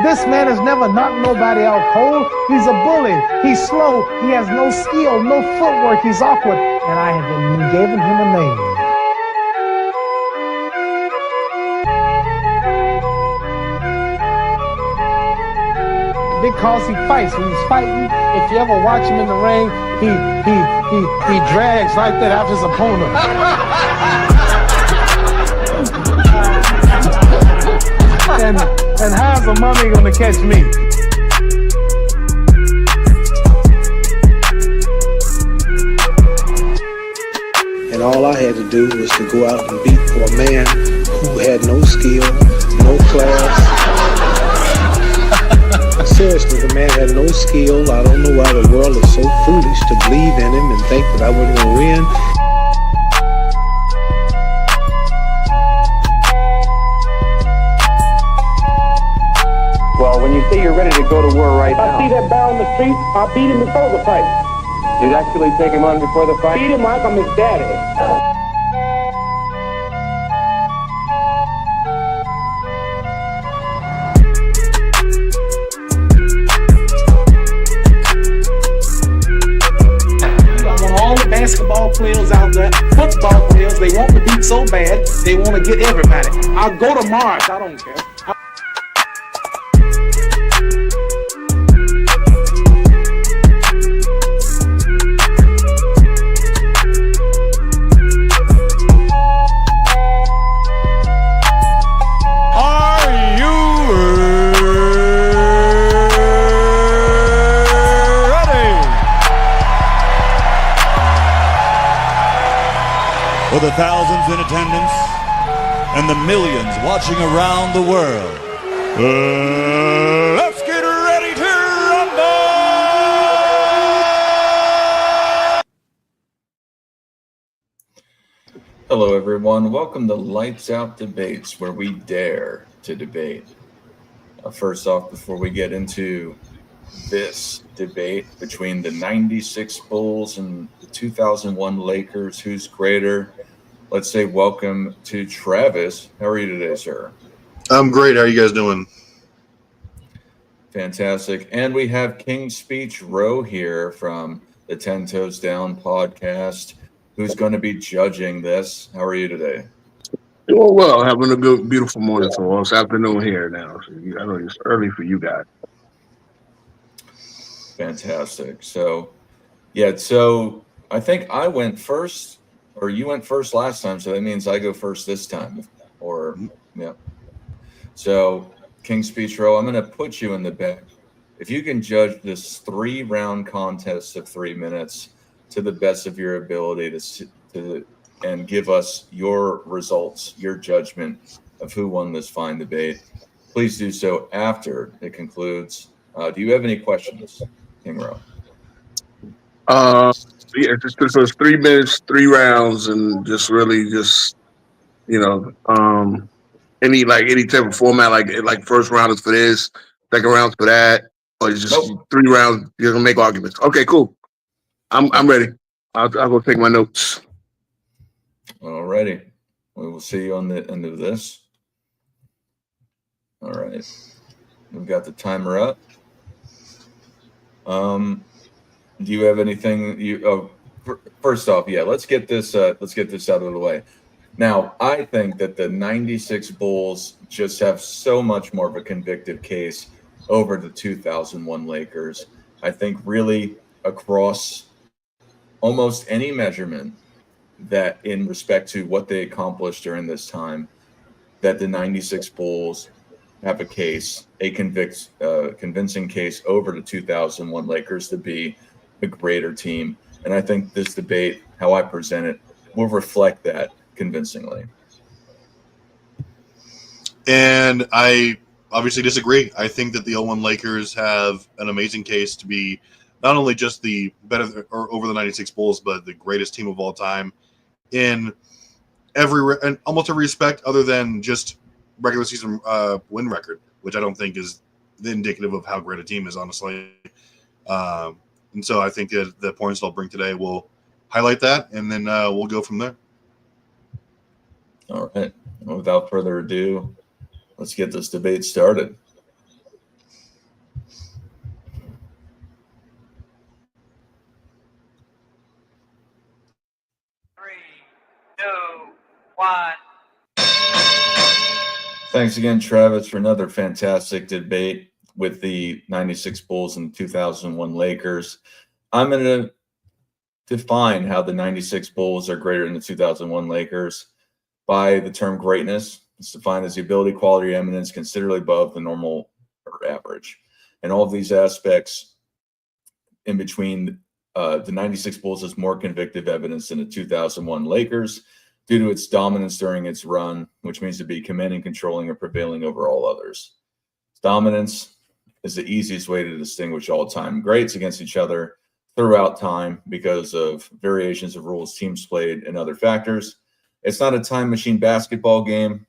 This man has never knocked nobody out cold. He's a bully. He's slow. He has no skill, no footwork. He's awkward. And I have been giving him a name. Because he fights. When he's fighting, if you ever watch him in the ring, he drags like that after his opponent. And how's the mummy gonna catch me? And all I had to do was to go out and beat a man who had no skill, no class. Seriously, the man had no skill. I don't know why the world is so foolish to believe in him and think that I wasn't gonna win. Well, when you say you're ready to go to war right now, I see that barrel in the street, I'll beat him before the fight. you'd actually take him on before the fight? Beat him like I'm his daddy. All the basketball players out there, football players, they want to beat so bad, they want to get everybody. I'll go to Mars, I don't care. For the thousands in attendance and the millions watching around the world, let's get ready to rumble! Hello, everyone. Welcome to Lights Out Debates, where we dare to debate. First off, before we get into this debate between the 96 Bulls and the 2001 Lakers, who's greater? Let's say welcome to Travis. How are you today, sir? I'm great. How are you guys doing? Fantastic. And we have King's Speech Row here from the 10 Toes Down podcast, who's going to be judging this. How are you today? Doing well. Having a good, beautiful morning for us. Afternoon here now. So I know it's early for you guys. Fantastic. So I think I went first, or you went first last time, so that means I go first this time. Yeah. So, King's Speech Row, I'm going to put you in the back. If you can judge this 3-round contest of 3 minutes to the best of your ability and give us your results, your judgment of who won this fine debate, please do so after it concludes. Do you have any questions, King Row? Yeah, so it's 3 minutes, 3 rounds, and just really any type of format, like first round is for this, second round's for that, or it's just 3 rounds. You're gonna make arguments. Okay, cool. I'm ready. I'll go take my notes. All righty. We will see you on the end of this. All right. We've got the timer up. Do you have anything first off, let's get this out of the way. Now, I think that the 96 Bulls just have so much more of a convictive case over the 2001 Lakers. I think really across almost any measurement that in respect to what they accomplished during this time, that the 96 Bulls have a convincing case over the 2001 Lakers to be a greater team. And I think this debate, how I present it, will reflect that convincingly. And I obviously disagree. I think that the 01 Lakers have an amazing case to be not only just the better or over the 96 Bulls, but the greatest team of all time in almost every respect other than just regular season win record, which I don't think is indicative of how great a team is, honestly. And so I think that the points I'll bring today will highlight that, and then we'll go from there. All right. Without further ado, let's get this debate started. one. Thanks again, Travis, for another fantastic debate with the 96 Bulls and 2001 Lakers. I'm going to define how the 96 Bulls are greater than the 2001 Lakers by the term greatness. It's defined as the ability, quality, or eminence considerably above the normal or average. And all of these aspects in between the 96 Bulls has more convictive evidence than the 2001 Lakers due to its dominance during its run, which means to be commanding, controlling, or prevailing over all others. Dominance is the easiest way to distinguish all-time greats against each other throughout time because of variations of rules teams played and other factors. It's not a time machine basketball game.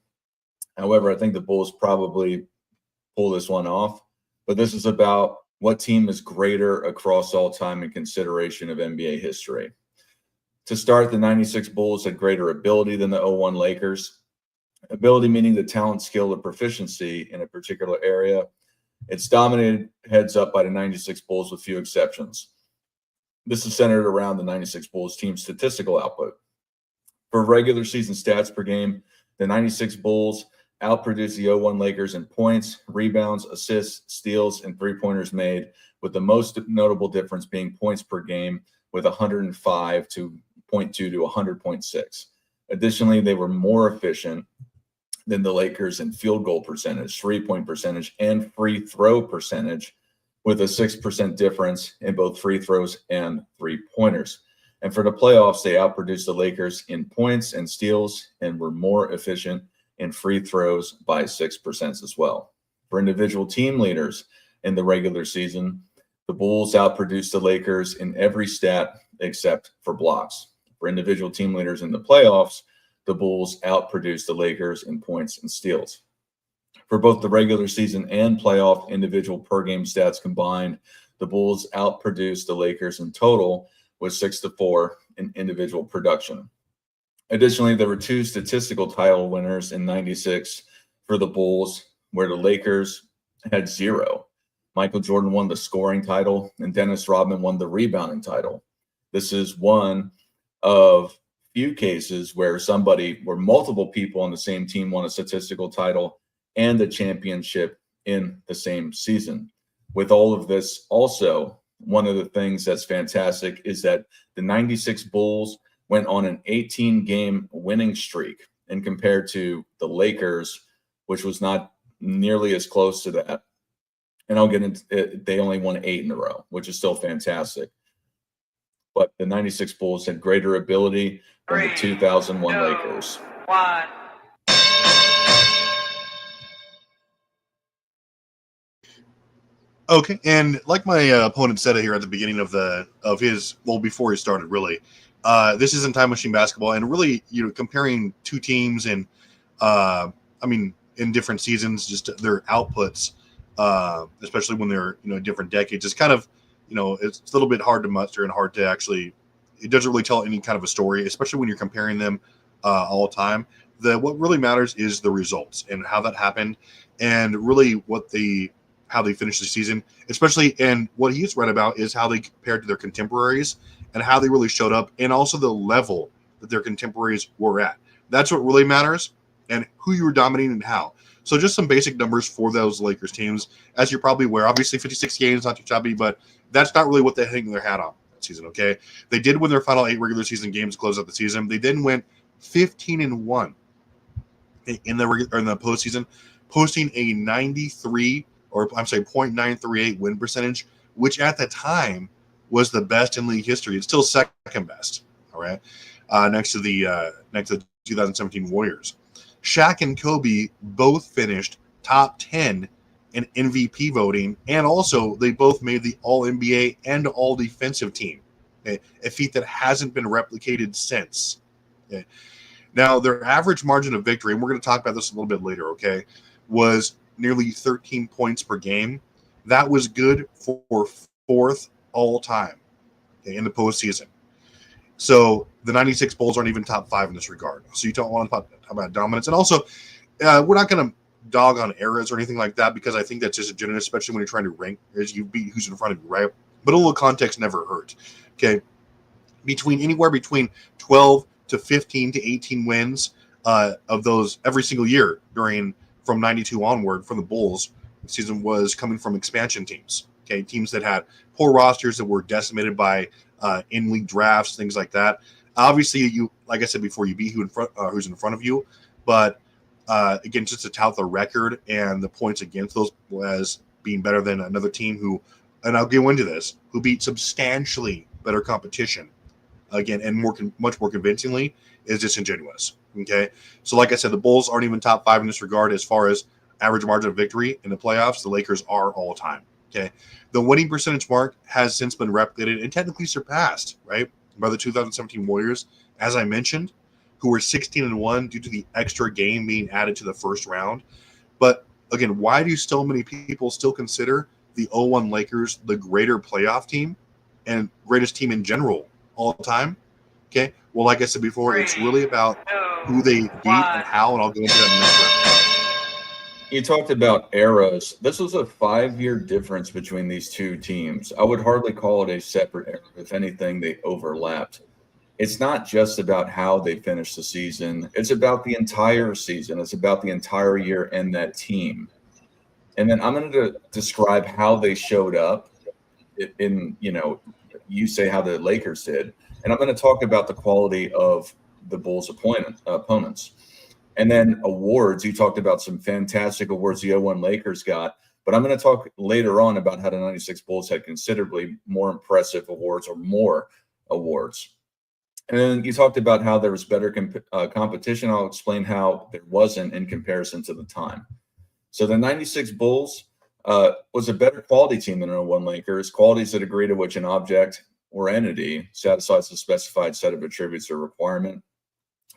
However, I think the Bulls probably pull this one off. But this is about what team is greater across all time in consideration of NBA history. To start, the 96 Bulls had greater ability than the 01 Lakers. Ability meaning the talent, skill, or proficiency in a particular area. It's dominated heads up by the 96 Bulls with few exceptions. This is centered around the 96 Bulls team's statistical output. For regular season stats per game, the 96 Bulls outproduced the 01 Lakers in points, rebounds, assists, steals, and three-pointers made, with the most notable difference being points per game with 105 to 0.2 to 100.6. Additionally, they were more efficient than the Lakers in field goal percentage, three-point percentage, and free throw percentage, with a 6% difference in both free throws and three-pointers. And for the playoffs, they outproduced the Lakers in points and steals and were more efficient in free throws by 6% as well. For individual team leaders in the regular season, the Bulls outproduced the Lakers in every stat except for blocks. For individual team leaders in the playoffs, the Bulls outproduced the Lakers in points and steals. For both the regular season and playoff individual per game stats combined, the Bulls outproduced the Lakers in total with 6-4 in individual production. Additionally, there were two statistical title winners in 96 for the Bulls, where the Lakers had 0. Michael Jordan won the scoring title, and Dennis Rodman won the rebounding title. This is one of few cases where multiple people on the same team won a statistical title and a championship in the same season. With all of this, also, one of the things that's fantastic is that the 96 Bulls went on an 18-game winning streak, and compared to the Lakers, which was not nearly as close to that. And I'll get into it, they only won 8 in a row, which is still fantastic. But the 96 Bulls had greater ability than the 2001 Lakers. 1. Okay, and like my opponent said here at the beginning before he started, really, this isn't time machine basketball, and really, comparing two teams and, in different seasons, just their outputs, especially when they're different decades, is kind of, it's a little bit hard to muster and hard to actually. It doesn't really tell any kind of a story, especially when you're comparing them all the time. What really matters is the results and how that happened, and really how they finished the season, especially, and what he's read about is how they compared to their contemporaries and how they really showed up, and also the level that their contemporaries were at. That's what really matters, and who you were dominating and how. So just some basic numbers for those Lakers teams. As you're probably aware, obviously 56 games, not too chubby, but that's not really what they hang their hat on that season, okay? They did win their final 8 regular season games to close out the season. They then went 15-1 in the postseason, posting a 0.938 win percentage, which at the time was the best in league history. It's still second best, all right, next to the 2017 Warriors. Shaq and Kobe both finished top 10 in MVP voting, and also they both made the All-NBA and All-Defensive team, okay? A feat that hasn't been replicated since. Okay? Now, their average margin of victory, and we're going to talk about this a little bit later, okay, was nearly 13 points per game. That was good for 4th all-time, okay, in the postseason. So the 96 Bulls aren't even top 5 in this regard. So you don't want to talk about dominance. And also, we're not going to dog on eras or anything like that, because I think that's disingenuous, especially when you're trying to rank as you beat who's in front of you, right? But a little context never hurts. Okay, anywhere between 12 to 15 to 18 wins of those every single year from 92 onward for the Bulls. The season was coming from expansion teams. Okay, teams that had poor rosters that were decimated by in-league drafts, things like that. Obviously, you, like I said before, you beat who's in front of you, but again, just to tout the record and the points against those as being better than another team who, and I'll go into this, who beat substantially better competition, again, and much more convincingly, is disingenuous. Okay, so like I said, the Bulls aren't even top 5 in this regard as far as average margin of victory in the playoffs. The Lakers are all time. Okay, the winning percentage mark has since been replicated and technically surpassed, right, by the 2017 Warriors, as I mentioned, who were 16-1 due to the extra game being added to the first round. But again, why do so many people still consider the 0-1 Lakers the greater playoff team and greatest team in general all time? Okay, well, like I said before, it's really about who they beat and how, and I'll go into that in the next round. You talked about eras. This was a 5-year difference between these two teams. I would hardly call it a separate era. If anything, they overlapped. It's not just about how they finished the season. It's about the entire season. It's about the entire year and that team. And then I'm going to describe how they showed up in, you say how the Lakers did. And I'm going to talk about the quality of the Bulls' opponents. And then awards, you talked about some fantastic awards the 0-1 Lakers got, but I'm going to talk later on about how the 96 Bulls had considerably more impressive awards or more awards. And then you talked about how there was better competition. I'll explain how there wasn't in comparison to the time. So the 96 Bulls was a better quality team than the 0-1 Lakers, qualities that agree to which an object or entity satisfies the specified set of attributes or requirement.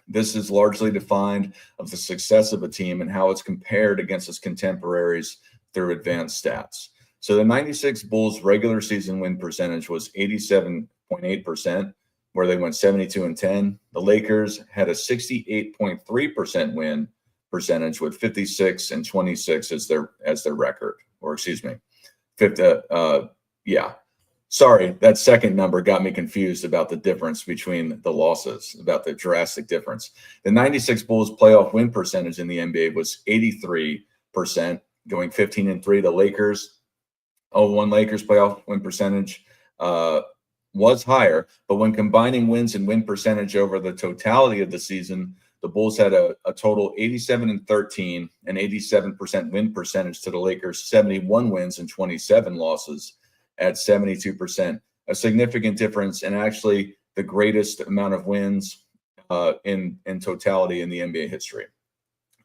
This is largely defined of the success of a team and how it's compared against its contemporaries through advanced stats. So the 96 Bulls regular season win percentage was 87.8%, where they went 72-10. The Lakers had a 68.3% win percentage with 56-26 as their record, or excuse me, 50. Sorry, that second number got me confused about the difference between the losses, about the drastic difference. The 96 Bulls playoff win percentage in the NBA was 83%, going 15-3. The Lakers, 0-1 Lakers playoff win percentage was higher, but when combining wins and win percentage over the totality of the season, the Bulls had a total 87-13 and 87% win percentage to the Lakers' 71 wins and 27 losses at 72%, a significant difference, and actually the greatest amount of wins in totality in the NBA history.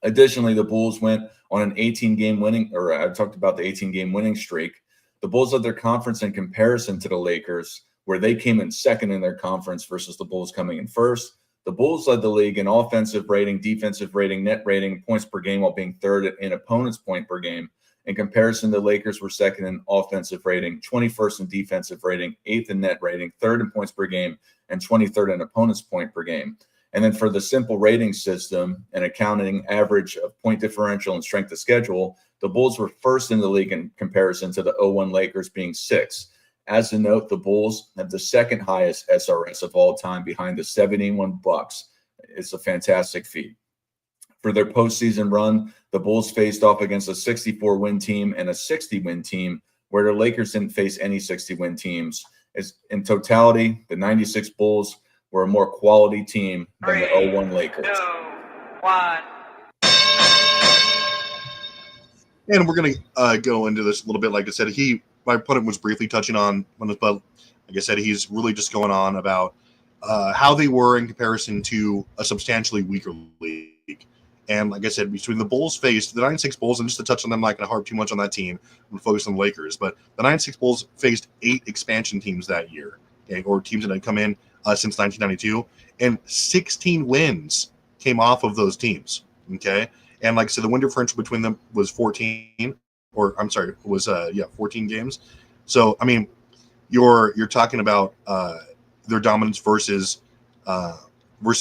Additionally, the Bulls went on an 18-game winning, or I talked about the 18-game winning streak. The Bulls led their conference in comparison to the Lakers, where they came in second in their conference versus the Bulls coming in first. The Bulls led the league in offensive rating, defensive rating, net rating, points per game, while being third in opponents' point per game. In comparison, the Lakers were second in offensive rating, 21st in defensive rating, 8th in net rating, 3rd in points per game, and 23rd in opponents' point per game. And then for the simple rating system and accounting average of point differential and strength of schedule, the Bulls were first in the league in comparison to the 0-1 Lakers being 6th. As a note, the Bulls have the second highest SRS of all time behind the 71 Bucks. It's a fantastic feat. For their postseason run, the Bulls faced off against a 64-win team and a 60-win team, where the Lakers didn't face any 60-win teams. In totality, the 96 Bulls were a more quality team than the 0-1 Lakers. 2, 1. And we're going to go into this a little bit. Like I said, my opponent was briefly touching on this, but like I said, he's really just going on about how they were in comparison to a substantially weaker league. And like I said, between the Bulls faced the 96 Bulls, and just to touch on them, I'm not going to harp too much on that team. I'm going to focus on the Lakers. But the 96 Bulls faced 8 expansion teams that year, okay, or teams that had come in since 1992, and 16 wins came off of those teams. Okay, and like I said, the win differential between them was 14, or I'm sorry, it was 14 games. So I mean, you're talking about their dominance versus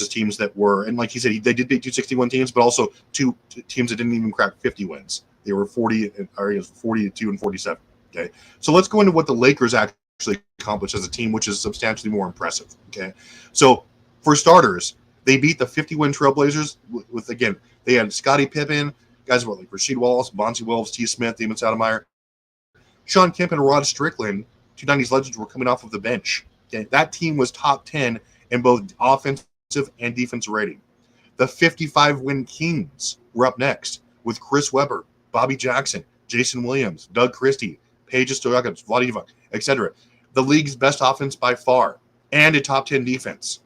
teams that were, and like he said, they did beat 261 teams, but also two teams that didn't even crack 50 wins. They were 42 and 47. Okay, so let's go into what the Lakers actually accomplished as a team, which is substantially more impressive. Okay, so for starters, They beat the 50-win Trailblazers with again, they had Scottie Pippen, guys like Rasheed Wallace, Bonzi Wells, T. Smith, Damon Stoudemire, Sean Kemp, and Rod Strickland. 290s legends were coming off of the bench. Okay? That team was top 10 in both offensive and defensive rating. The 55-win Kings were up next with Chris Webber, Bobby Jackson, Jason Williams, Doug Christie, Paige Stojakovic, Vladivac, etc. The league's best offense by far, and a top 10 defense.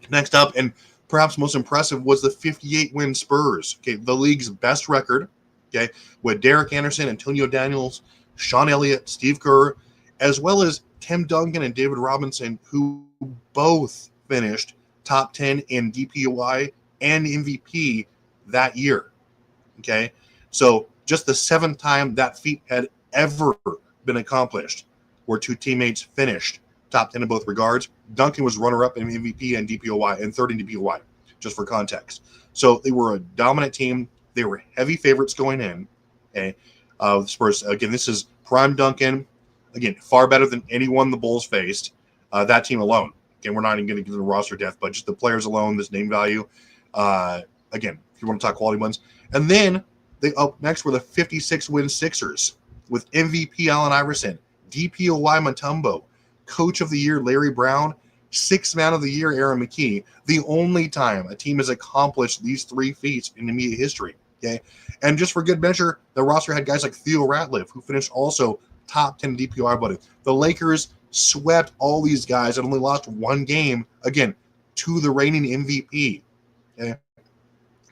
Next up, and perhaps most impressive, was the 58-win Spurs. Okay, the league's best record. Okay, with Derek Anderson, Antonio Daniels, Sean Elliott, Steve Kerr, as well as Tim Duncan and David Robinson, who both finished top 10 in DPOI and MVP that year. Okay, so just the 7th time that feat had ever been accomplished, where two teammates finished top 10 in both regards. Duncan was runner-up in MVP and DPOI and 3rd in DPOI, just for context. So they were a dominant team. They were heavy favorites going in. Okay, the Spurs, again, this is prime Duncan. Again, far better than anyone the Bulls faced. That team alone. Again, we're not even going to get into roster depth, but just the players alone, this name value. Again, if you want to talk quality ones. And then they up next were the 56-win Sixers with MVP Allen Iverson, DPOY Mutombo, Coach of the Year Larry Brown, 6th Man of the Year Aaron McKee. The only time a team has accomplished these 3 feats in NBA history. Okay, and just for good measure, the roster had guys like Theo Ratliff, who finished also top 10 DPOI voting. The Lakers swept all these guys and only lost 1 game, again, to the reigning MVP. Okay?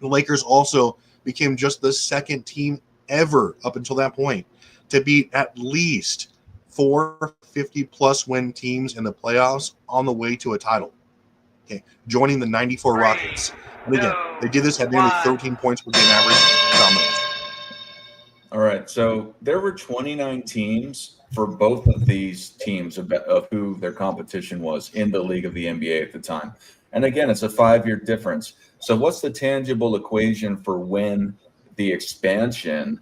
The Lakers also became just the 2nd team ever up until that point to beat at least 4 50-plus win teams in the playoffs on the way to a title. Okay, joining the 94 Rockets. And again, they did this at nearly 13 points per game average. Dominance. All right, so there were 29 teams for both of these teams of who their competition was in the league of the NBA at the time. And again, it's a 5-year difference. So what's the tangible equation for when the expansion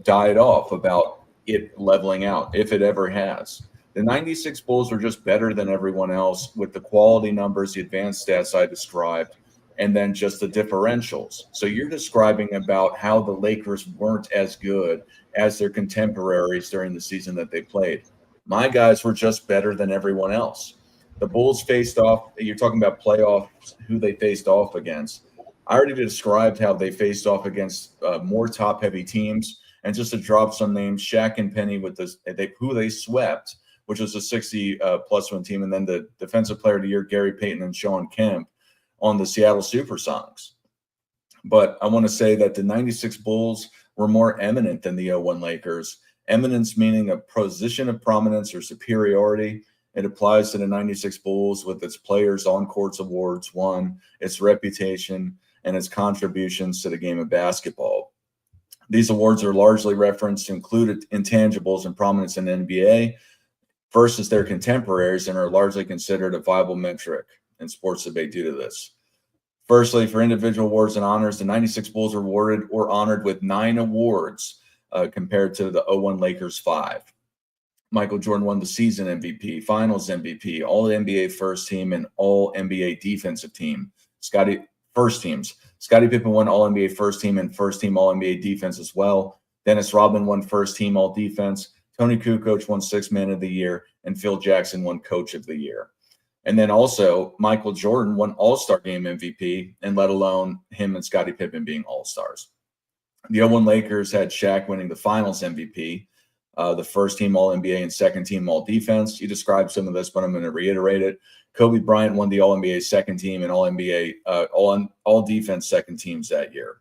died off about it leveling out, if it ever has? The 96 Bulls were just better than everyone else with the quality numbers, the advanced stats I described, and then just the differentials. So you're describing about how the Lakers weren't as good as their contemporaries during the season that they played. My guys were just better than everyone else. The Bulls faced off, you're talking about playoffs, who they faced off against. I already described how they faced off against more top-heavy teams. And just to drop some names, Shaq and Penny with this, who they swept, which was a 60-plus win team, and then the Defensive Player of the Year, Gary Payton and Sean Kemp, on the Seattle Supersonics. But I want to say that the 96 Bulls were more eminent than the 01 Lakers. Eminence meaning a position of prominence or superiority. It applies to the 96 Bulls with its players on courts awards won, its reputation, and its contributions to the game of basketball. These awards are largely referenced to included intangibles and prominence in the NBA versus their contemporaries and are largely considered a viable metric in sports debate due to this. Firstly, for individual awards and honors, the 96 Bulls were awarded or honored with 9 awards compared to the 01 Lakers 5. Michael Jordan won the season MVP, finals MVP, all NBA first team, and all NBA defensive team. Scottie Pippen won all NBA first team and first team all NBA defense as well. Dennis Rodman won first team all defense. Tony Kukoc won 6th Man of the Year, and Phil Jackson won Coach of the Year. And then also Michael Jordan won All-Star Game MVP, and let alone him and Scottie Pippen being All-Stars. The 01 Lakers had Shaq winning the Finals MVP, the first team All-NBA and second team All-Defense. You described some of this, but I'm going to reiterate it. Kobe Bryant won the All-NBA second team and All-NBA All-Defense second teams that year.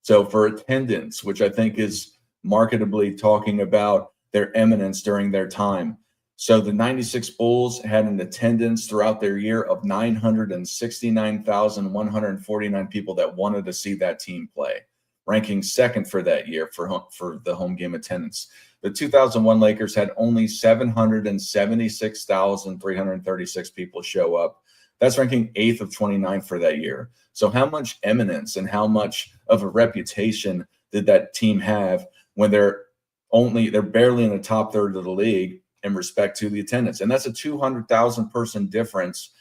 So for attendance, which I think is marketably talking about their eminence during their time. So the 96 Bulls had an attendance throughout their year of 969,149 people that wanted to see that team play, ranking 2nd for that year for the home game attendance. The 2001 Lakers had only 776,336 people show up. That's ranking 8th of 29 for that year. So how much eminence and how much of a reputation did that team have when they're barely in the top third of the league in respect to the attendance? And that's a 200,000 person difference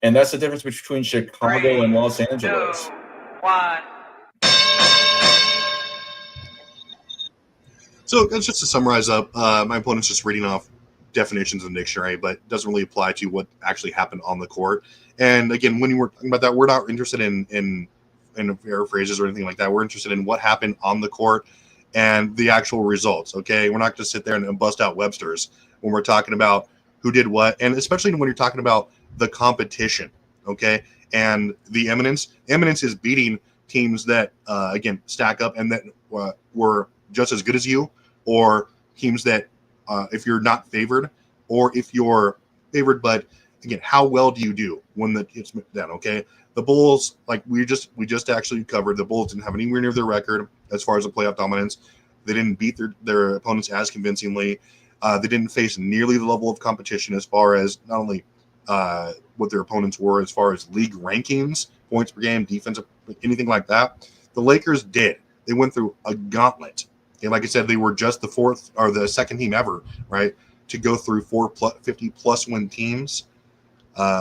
And that's the difference between Chicago and Los Angeles. 2, 1. So just to summarize up, my opponent's just reading off definitions in the dictionary, but doesn't really apply to what actually happened on the court. And again, when you were talking about that, we're not interested in paraphrases or anything like that. We're interested in what happened on the court and the actual results. Okay, we're not going to sit there and bust out Webster's when we're talking about who did what, and especially when you're talking about the competition. Okay, and the eminence is beating teams that again stack up and that were just as good as you, or teams that if you're not favored, or if you're favored, but again, how well do you do when it's done? Okay, the Bulls, like we just actually covered, the Bulls didn't have anywhere near their record as far as the playoff dominance. They didn't beat their opponents as convincingly. They didn't face nearly the level of competition as far as not only what their opponents were as far as league rankings, points per game, defensive, anything like that. The Lakers did. They went through a gauntlet. And like I said, they were just the fourth or the second team ever, right, to go through 50-plus win teams.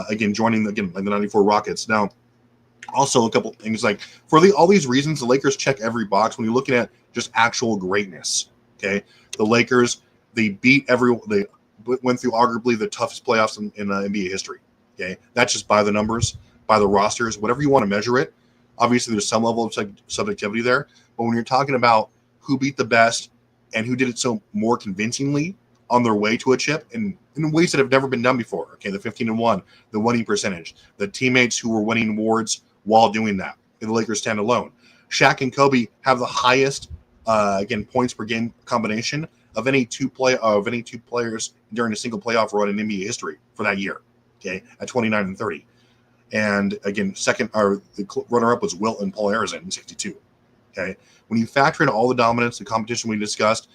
Again, joining like the 94 Rockets. Now, also a couple things like for all these reasons, the Lakers check every box when you're looking at just actual greatness. Okay, the Lakers, they went through arguably the toughest playoffs in NBA history. Okay, that's just by the numbers, by the rosters, whatever you want to measure it. Obviously, there's some level of subjectivity there, but when you're talking about who beat the best and who did it so more convincingly on their way to a chip and in ways that have never been done before. Okay, the 15-1, the winning percentage, the teammates who were winning awards while doing that. And the Lakers stand alone. Shaq and Kobe have the highest again points per game combination of any two players during a single playoff run in NBA history for that year. Okay, at 29 and 30. And again, the runner-up was Wilt and Paul Arizin in 62. Okay, when you factor in all the dominance, the competition we discussed,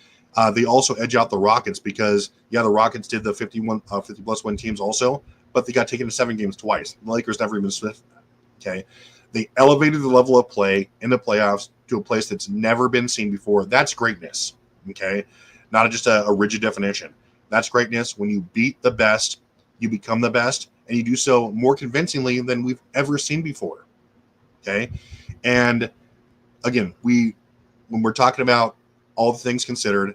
they also edge out the Rockets because, the Rockets did the 50-plus win teams also, but they got taken to 7 games twice. The Lakers never even sniffed that. Okay, they elevated the level of play in the playoffs to a place that's never been seen before. That's greatness. Okay, not just a rigid definition. That's greatness. When you beat the best, you become the best, and you do so more convincingly than we've ever seen before. Okay, and again, when we're talking about all the things considered,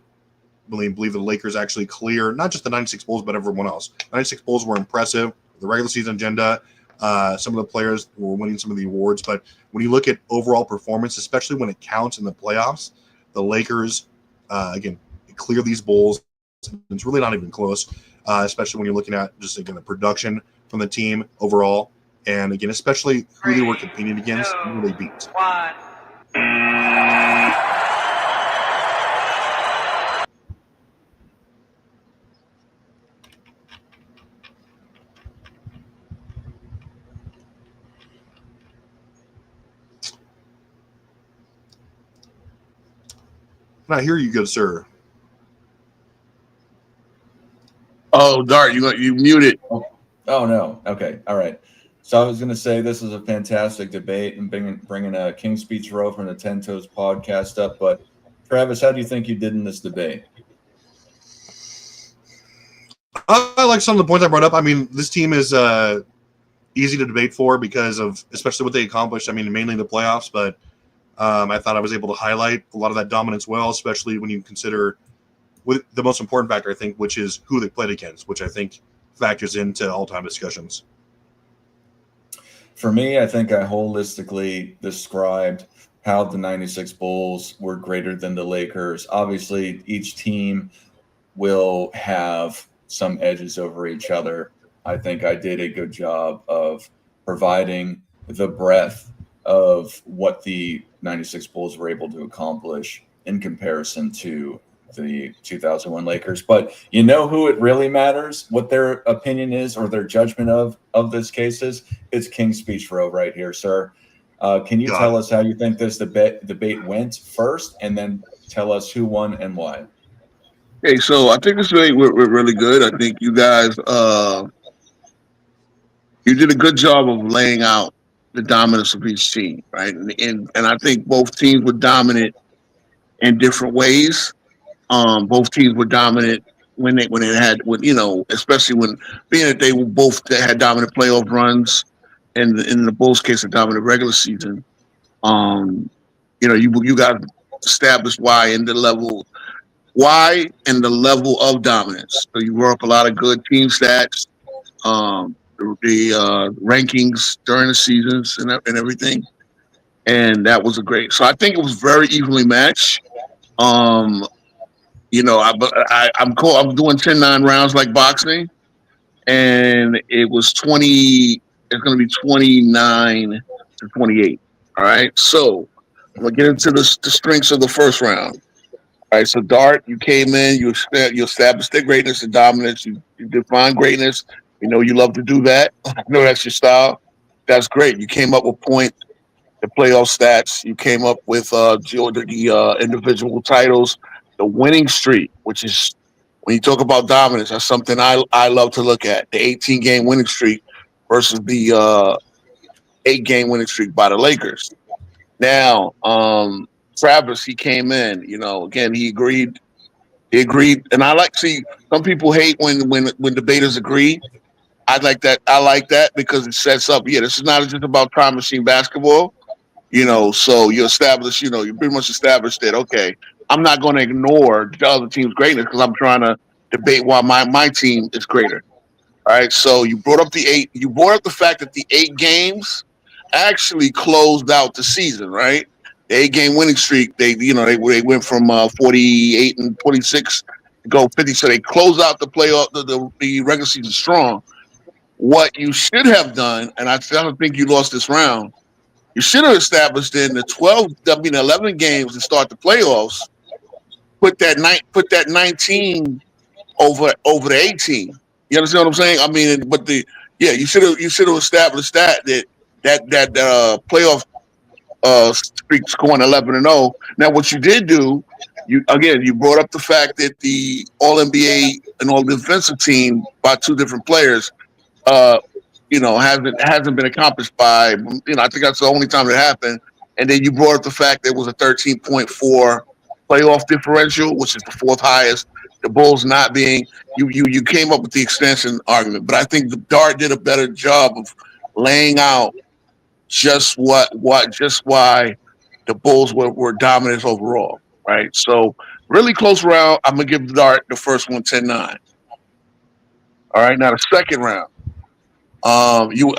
believe the Lakers actually clear not just the 96 Bulls, but everyone else. 96 Bulls were impressive. The regular season agenda, some of the players were winning some of the awards. But when you look at overall performance, especially when it counts in the playoffs, the Lakers, again, clear these Bulls. It's really not even close, especially when you're looking at just, again, the production from the team overall. And, again, especially who they were competing against and who they beat. 1. I hear you, good sir. Oh, Dart, you muted. Oh, no. Okay. All right. So I was going to say this is a fantastic debate and bringing a King Speech Row from the 10 Toes podcast up. But, Travis, how do you think you did in this debate? I like some of the points I brought up. I mean, this team is easy to debate for because of especially what they accomplished. I mean, mainly the playoffs, but I thought I was able to highlight a lot of that dominance well, especially when you consider the most important factor, I think, which is who they played against, which I think factors into all-time discussions. For me, I think I holistically described how the 96 Bulls were greater than the Lakers. Obviously, each team will have some edges over each other. I think I did a good job of providing the breadth of what the 96 Bulls were able to accomplish in comparison to the 2001 Lakers. But you know who it really matters, what their opinion is or their judgment of this case is? It's King Speech Row right here, sir. Can you tell us how you think this debate went first, and then tell us who won and why? Okay, so I think this debate went really good. I think you guys you did a good job of laying out the dominance of each team, right? And I think both teams were dominant in different ways. Both teams were dominant when it had especially when being that they were both that had dominant playoff runs, and in the Bulls' case, a dominant regular season. Um, you got established why and the level of dominance. So you work a lot of good team stats, the rankings during the seasons and everything, and that was a great. So I think it was very evenly matched. Um, I'm cool. I'm doing 10-9 rounds like boxing, and it was 20. It's going to be 29-28. All right. So I'm gonna get into the strengths of the first round. All right. So Dart, you came in. You established their greatness and dominance. You define greatness. You love to do that. I know that's your style. That's great. You came up with points, the playoff stats. You came up with the individual titles, the winning streak, which is when you talk about dominance. That's something I love to look at. The 18-game winning streak versus the 8-game winning streak by the Lakers. Now, Travis, he came in. Again, he agreed. He agreed, and I like see some people hate when debaters agree. I like that because it sets up. Yeah, this is not just about time machine basketball. So you establish, you pretty much established that, okay, I'm not going to ignore the other team's greatness because I'm trying to debate why my team is greater. All right. So you brought up you brought up the fact that the 8 games actually closed out the season, right? The 8-game winning streak, they went from 48-26 to go 50. So they closed out the playoff, the regular season strong. What you should have done, and I don't think you lost this round, you should have established in the 11 games to start the playoffs. Put that 19 over the 18. You understand what I'm saying? I mean, you should have established that playoff streak scoring 11-0. Now, what you did do, you brought up the fact that the All NBA and All Defensive team by 2 different players. Hasn't been accomplished by, I think that's the only time it happened. And then you brought up the fact there was a 13.4 playoff differential, which is the 4th highest. The Bulls not being, you came up with the extension argument, but I think the Dart did a better job of laying out just why the Bulls were dominant overall, right? So really close round. I'm gonna give the Dart the first one 10-9. All right, now the second round. You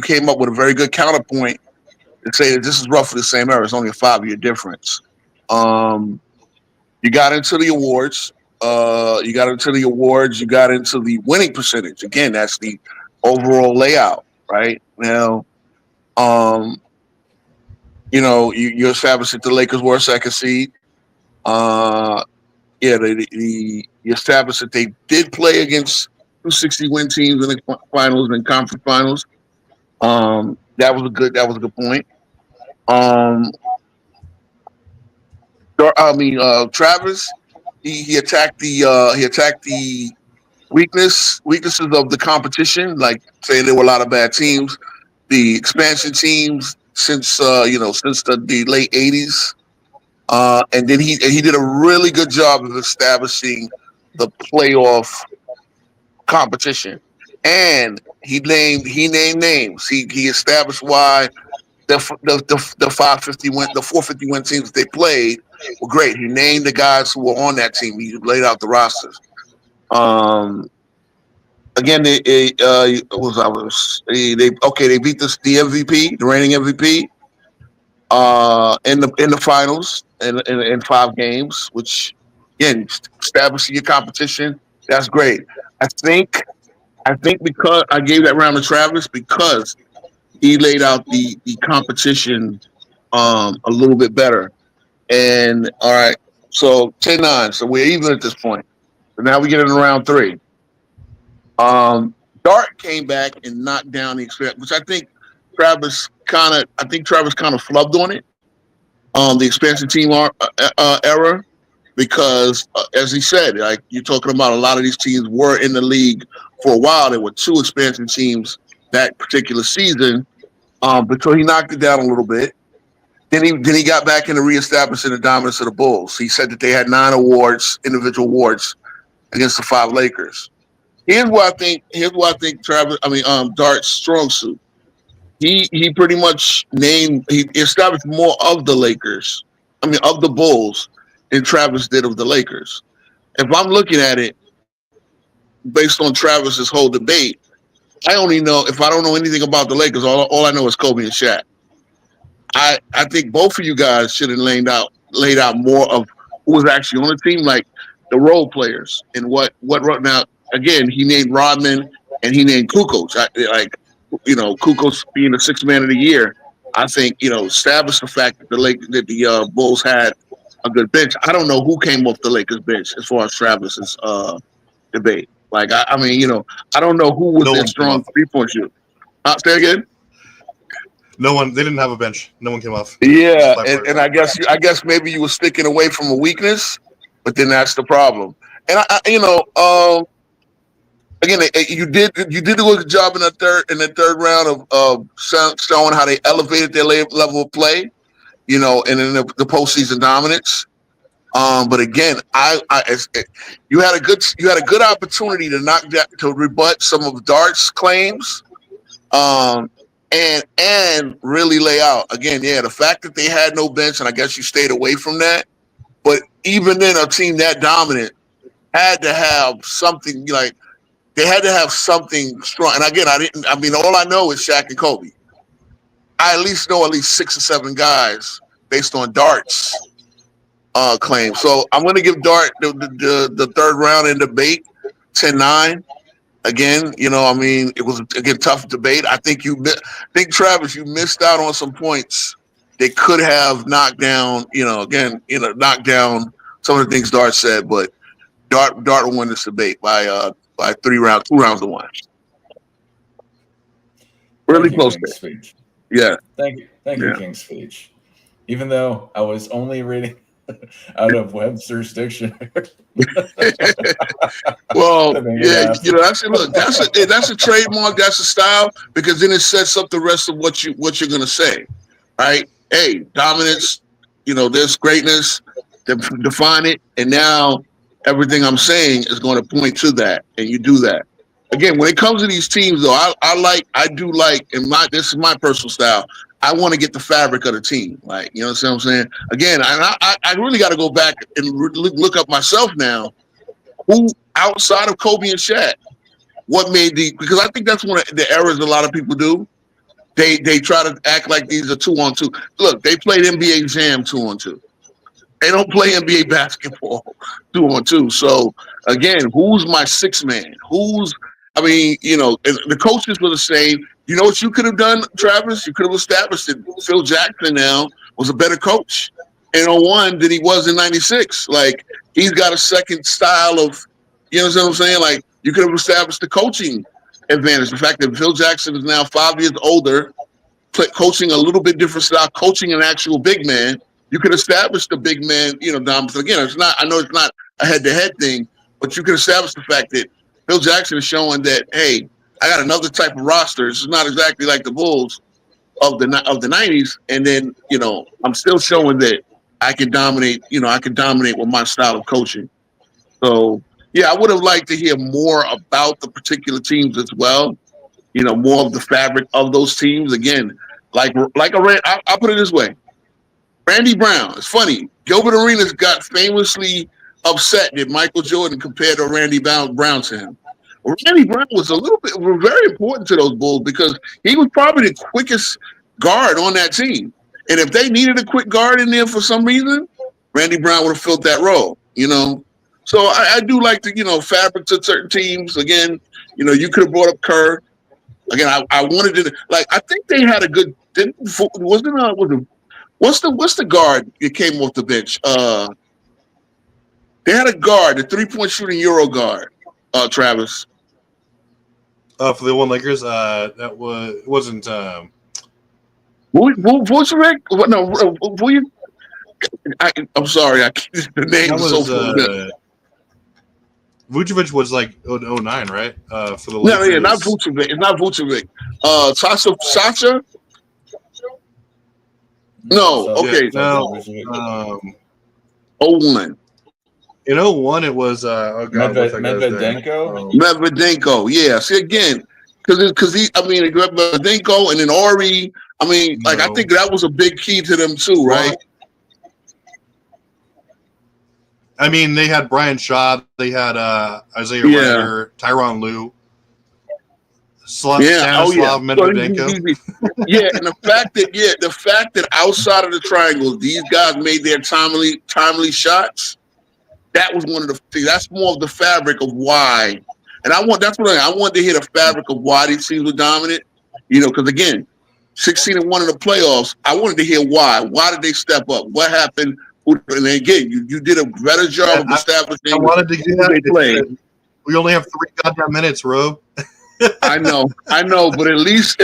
came up with a very good counterpoint to say that this is roughly the same era. It's only a 5-year difference. You got into the awards. You got into the winning percentage. Again, that's the overall layout, right? Now, you established that the Lakers were a second seed. You established that they did play against 260-win teams in the finals and conference finals. That was a good point. Travis, he attacked the weaknesses of the competition, like saying there were a lot of bad teams, the expansion teams since the late '80s, and then he did a really good job of establishing the playoff competition, and he named names. He established why the 450 win teams they played were great. He named the guys who were on that team. He laid out the rosters. Again, they beat the MVP, the reigning MVP, in the finals in 5 games, which again establishing your competition. That's great. I think because I gave that round to Travis because he laid out the competition a little bit better. And all right, so 10-9. So we're even at this point. So now we get into round 3. Dart came back and knocked down the expansion, which I think Travis kind of flubbed on it. The expansion team era, because as he said, like you're talking about, a lot of these teams were in the league for a while. There were 2 expansion teams that particular season, but so he knocked it down a little bit. Then he got back into reestablishing the dominance of the Bulls. He said that they had 9 awards, individual awards, against the 5 Lakers. Here's what I think. Dart's strong suit. He pretty much he established more of the Lakers. Of the Bulls than Travis did of the Lakers. If I'm looking at it based on Travis's whole debate, I only know if I don't know anything about the Lakers. All I know is Kobe and Shaq. I think both of you guys should have laid out more of who was actually on the team, like the role players and what now. Again, he named Rodman and he named Kukoc. Kukoc being the 6th man of the year. I think established the fact that the Bulls had a good bench. I don't know who came off the Lakers bench as far as Travis's debate. I don't know who was their strong 3-point shooter. Say again. No one. They didn't have a bench. No one came off. Yeah, and I guess maybe you were sticking away from a weakness, but then that's the problem. And again, you did a good job in the third round of showing how they elevated their level of play, and in the postseason dominance. But again, you had a good opportunity to rebut some of Dart's claims. And really lay out again, the fact that they had no bench, and I guess you stayed away from that. But even then, a team that dominant had to have something they had to have something strong. And again, all I know is Shaq and Kobe. I at least know 6 or 7 guys based on Dart's claim. So I'm going to give Dart the third round in debate 10-9. Again, it was tough debate. I think Travis, you missed out on some points they could have knocked down. Knocked down some of the things Dart said, but Dart won this debate by 2 rounds to 1. Really close to speech. Yeah. Thank you, King's Speech. Even though I was only reading out of Webster's dictionary. Well, that's a trademark, that's a style, because then it sets up the rest of what you're gonna say, right? Hey, dominance, there's greatness, define it, and now everything I'm saying is going to point to that, and you do that. Again, when it comes to these teams, though, this is my personal style. I want to get the fabric of the team. You know what I'm saying? Again, I really got to go back and look up myself now. Who outside of Kobe and Shaq, what made because I think that's one of the errors a lot of people do. They try to act like these are 2-on-2. Look, they played NBA Jam 2-on-2. They don't play NBA basketball 2-on-2. So again, who's my 6th man? The coaches were the same. You know what you could have done, Travis? You could have established that Phil Jackson now was a better coach in 01 than he was in 96. He's got a second style of, you know what I'm saying? You could have established the coaching advantage. The fact that Phil Jackson is now 5 years older, coaching a little bit different style, coaching an actual big man. You could establish the big man, dominance. Again, I know it's not a head-to-head thing, but you could establish the fact that Phil Jackson is showing that, hey, I got another type of roster. This is not exactly like the Bulls of the 90s. And then, I'm still showing that I can dominate, with my style of coaching. So, I would have liked to hear more about the particular teams as well. More of the fabric of those teams. Again, I'll put it this way. Randy Brown, it's funny. Gilbert Arenas got famously upset that Michael Jordan compared to Randy Brown to him. Randy Brown was very important to those Bulls because he was probably the quickest guard on that team. And if they needed a quick guard in there for some reason, Randy Brown would have filled that role, So I do like the, fabric to certain teams. Again, you could have brought up Kerr. Again, I wanted to, I think they had a good, what's the guard that came off the bench? They had a guard, the 3-point shooting Euro guard, Travis. For the 01 Lakers, that wasn't. Vucevic? No, I'm sorry. The name was so familiar. Vucevic was 09, right? For the Lakers. No, not Vucevic. It's not Vucevic. Sacha? No, okay. No. 01. In 01, it was oh god, what's that guy's name? Medvedenko? Medvedenko, yeah. See again, because Medvedenko and then Ori. I mean, like I No. think that was a big key to them too, right? I mean, they had Brian Shaw, they had Isaiah Yeah. Ryder, Tyronn Lue, Yeah, Stanislav Medvedenko. Yeah, and the fact that outside of the triangle, these guys made their timely shots. That was one of the things. That's more of the fabric of why. And I wanted to hear the fabric of why these teams were dominant. You know, because again, 16-1 in the playoffs. I wanted to hear why. Why did they step up? What happened? And again, you did a better job of establishing. I wanted to do that. They played. We only have 3 goddamn minutes, Ro. I know, but at least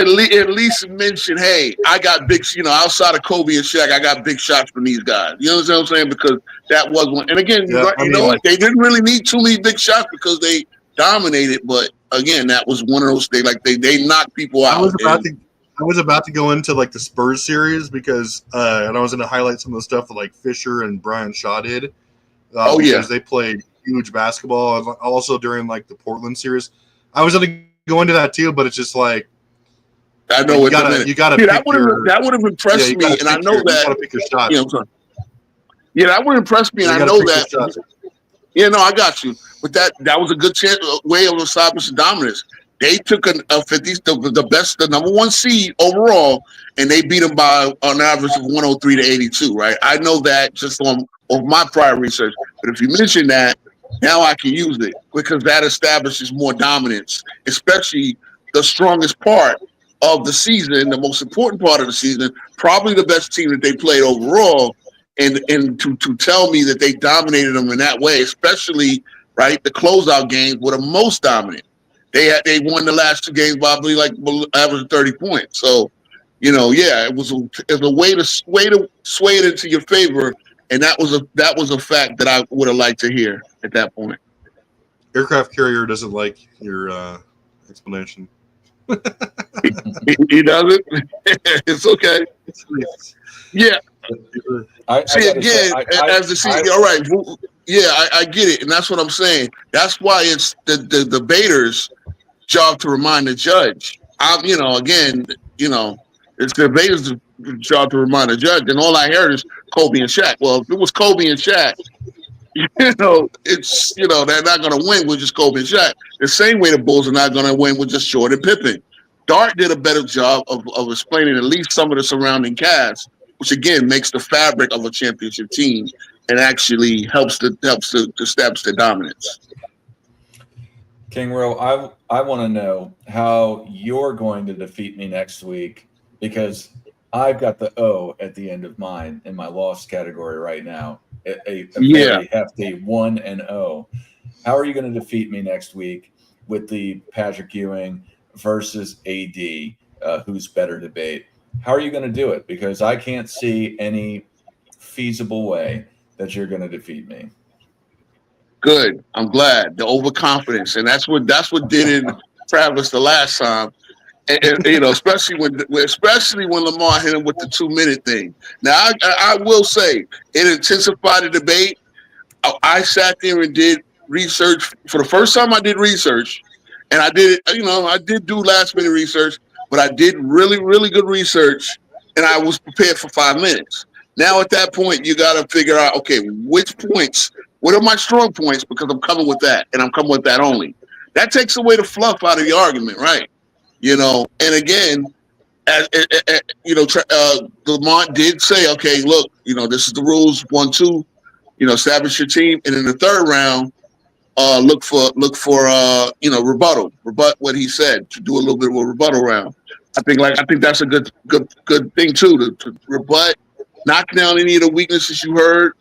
mention, hey, I got big, outside of Kobe and Shaq, I got big shots from these guys. You know what I'm saying? Because that was one. And again, they didn't really need too many big shots because they dominated. But again, that was one of those things. Like they knocked people out. I was about to go into like the Spurs series because, and I was going to highlight some of the stuff that like Fisher and Brian Shaw did. Because they played huge basketball. Also during like the Portland series, I was going to go into that too, but it's just like I know you gotta that would have impressed me, and I know that. You gotta pick your shots. That would impress me, and I know that. Yeah, no, I got you. But that was a good way of establishing dominance. They took the number 1 seed overall, and they beat them by an average of 103 to 82. Right? I know that just on my prior research. But if you mention that, now I can use it because that establishes more dominance, especially the strongest part of the season, the most important part of the season, probably the best team that they played overall. And to tell me that they dominated them in that way, especially right the closeout games were the most dominant. They won the last 2 games by I believe like average 30 points. So, it was a way to sway it into your favor. And that was a fact that I would have liked to hear at that point. Aircraft carrier doesn't like your explanation. He doesn't. It's okay. Yeah. See again, as the CEO. All right. Yeah, I get it, and that's what I'm saying. That's why it's the debaters' job to remind the judge. It's the debaters' job to remind the judge, and all I heard is Kobe and Shaq. Well, if it was Kobe and Shaq, it's they're not going to win with just Kobe and Shaq. The same way the Bulls are not going to win with just Jordan Pippen. Dart did a better job of explaining at least some of the surrounding cast, which again makes the fabric of a championship team and actually helps to establish the dominance. King Ro, I want to know how you're going to defeat me next week because I've got the O at the end of mine in my loss category right now. A very hefty 1-0. How are you going to defeat me next week with the Patrick Ewing versus AD, who's better debate? How are you going to do it? Because I can't see any feasible way that you're going to defeat me. Good. I'm glad. The overconfidence, and that's what did in Travis the last time. And especially when Lamar hit him with the 2-minute thing. Now I will say it intensified the debate. I sat there and did research for the first time. I did research, and I did I did do last minute research, but I did really really good research, and I was prepared for 5 minutes. Now at that point, you got to figure out which points. What are my strong points? Because I'm coming with that, and I'm coming with that only. That takes away the fluff out of the argument, right? And again, Lamont did say, okay, look, this is the rules, 1-2, establish your team, and in the third round, look for rebut what he said, to do a little bit of a rebuttal round. I think that's a good thing too, to rebut, knock down any of the weaknesses you heard.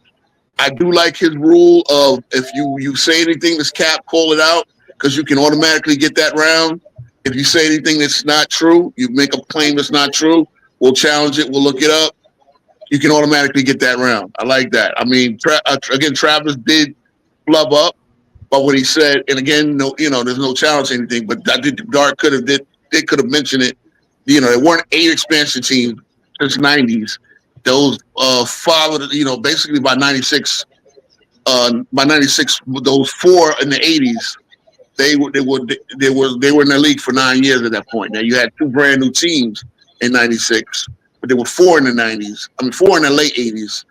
I do like his rule of if you say anything that's cap, call it out, because you can automatically get that round. If you say anything that's not true, you make a claim that's not true, we'll challenge it, we'll look it up. You can automatically get that round. I like that. I mean, again, Travis did flub up by what he said, and again, there's no challenge to anything. But I think Dart could have mentioned it. There weren't 8 expansion teams since '90s. Those followed, basically by '96, by '96, those 4 in the '80s, they were in the league for 9 years at that point. Now you had 2 brand new teams in '96, but there were 4 in the '90s. I mean, 4 in the late '80s.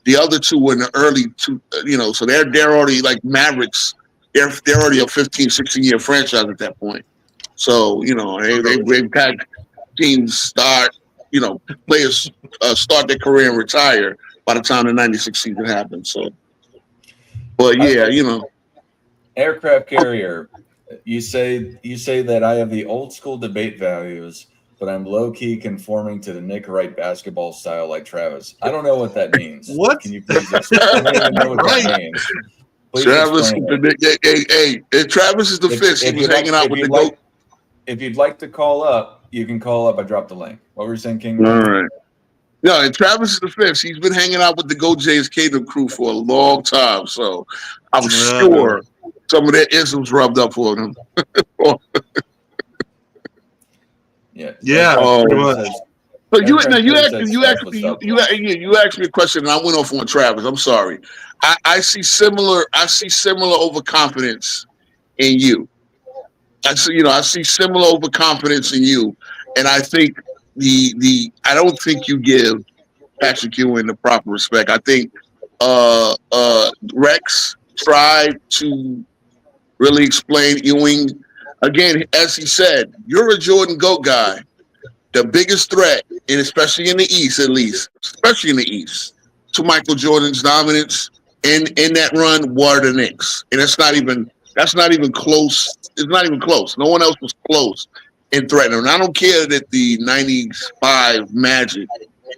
The other 2 were in the early so they're already like Mavericks. They're already a 15, 16-year franchise at that point. So they've had teams start, players start their career and retire by the time the '96 season happens. So, but yeah, aircraft carrier. You say that I have the old school debate values, but I'm low key conforming to the Nick Wright basketball style like Travis. I don't know what that means. What? Can you please explain? I don't even know what that means. Please Travis, explain Travis is the fifth. He was hanging out with the goat. If you'd like to call up, you can call up. I dropped the link. What were you saying, King? All right. No, and Travis is the fifth. He's been hanging out with the Go Jays Kingdom crew for a long time, so I'm sure some of their isms rubbed up on him. Yeah. But you asked me a question, and I went off on Travis. I'm sorry. I see similar overconfidence in you. I see similar overconfidence in you, and I think I don't think you give Patrick Ewing the proper respect. I think Rex tried to really explain Ewing again, as he said. You're a Jordan GOAT guy. The biggest threat, and especially in the East, to Michael Jordan's dominance in that run were the Knicks, and that's not even close. It's not even close. No one else was close in threatening. And I don't care that the '95 Magic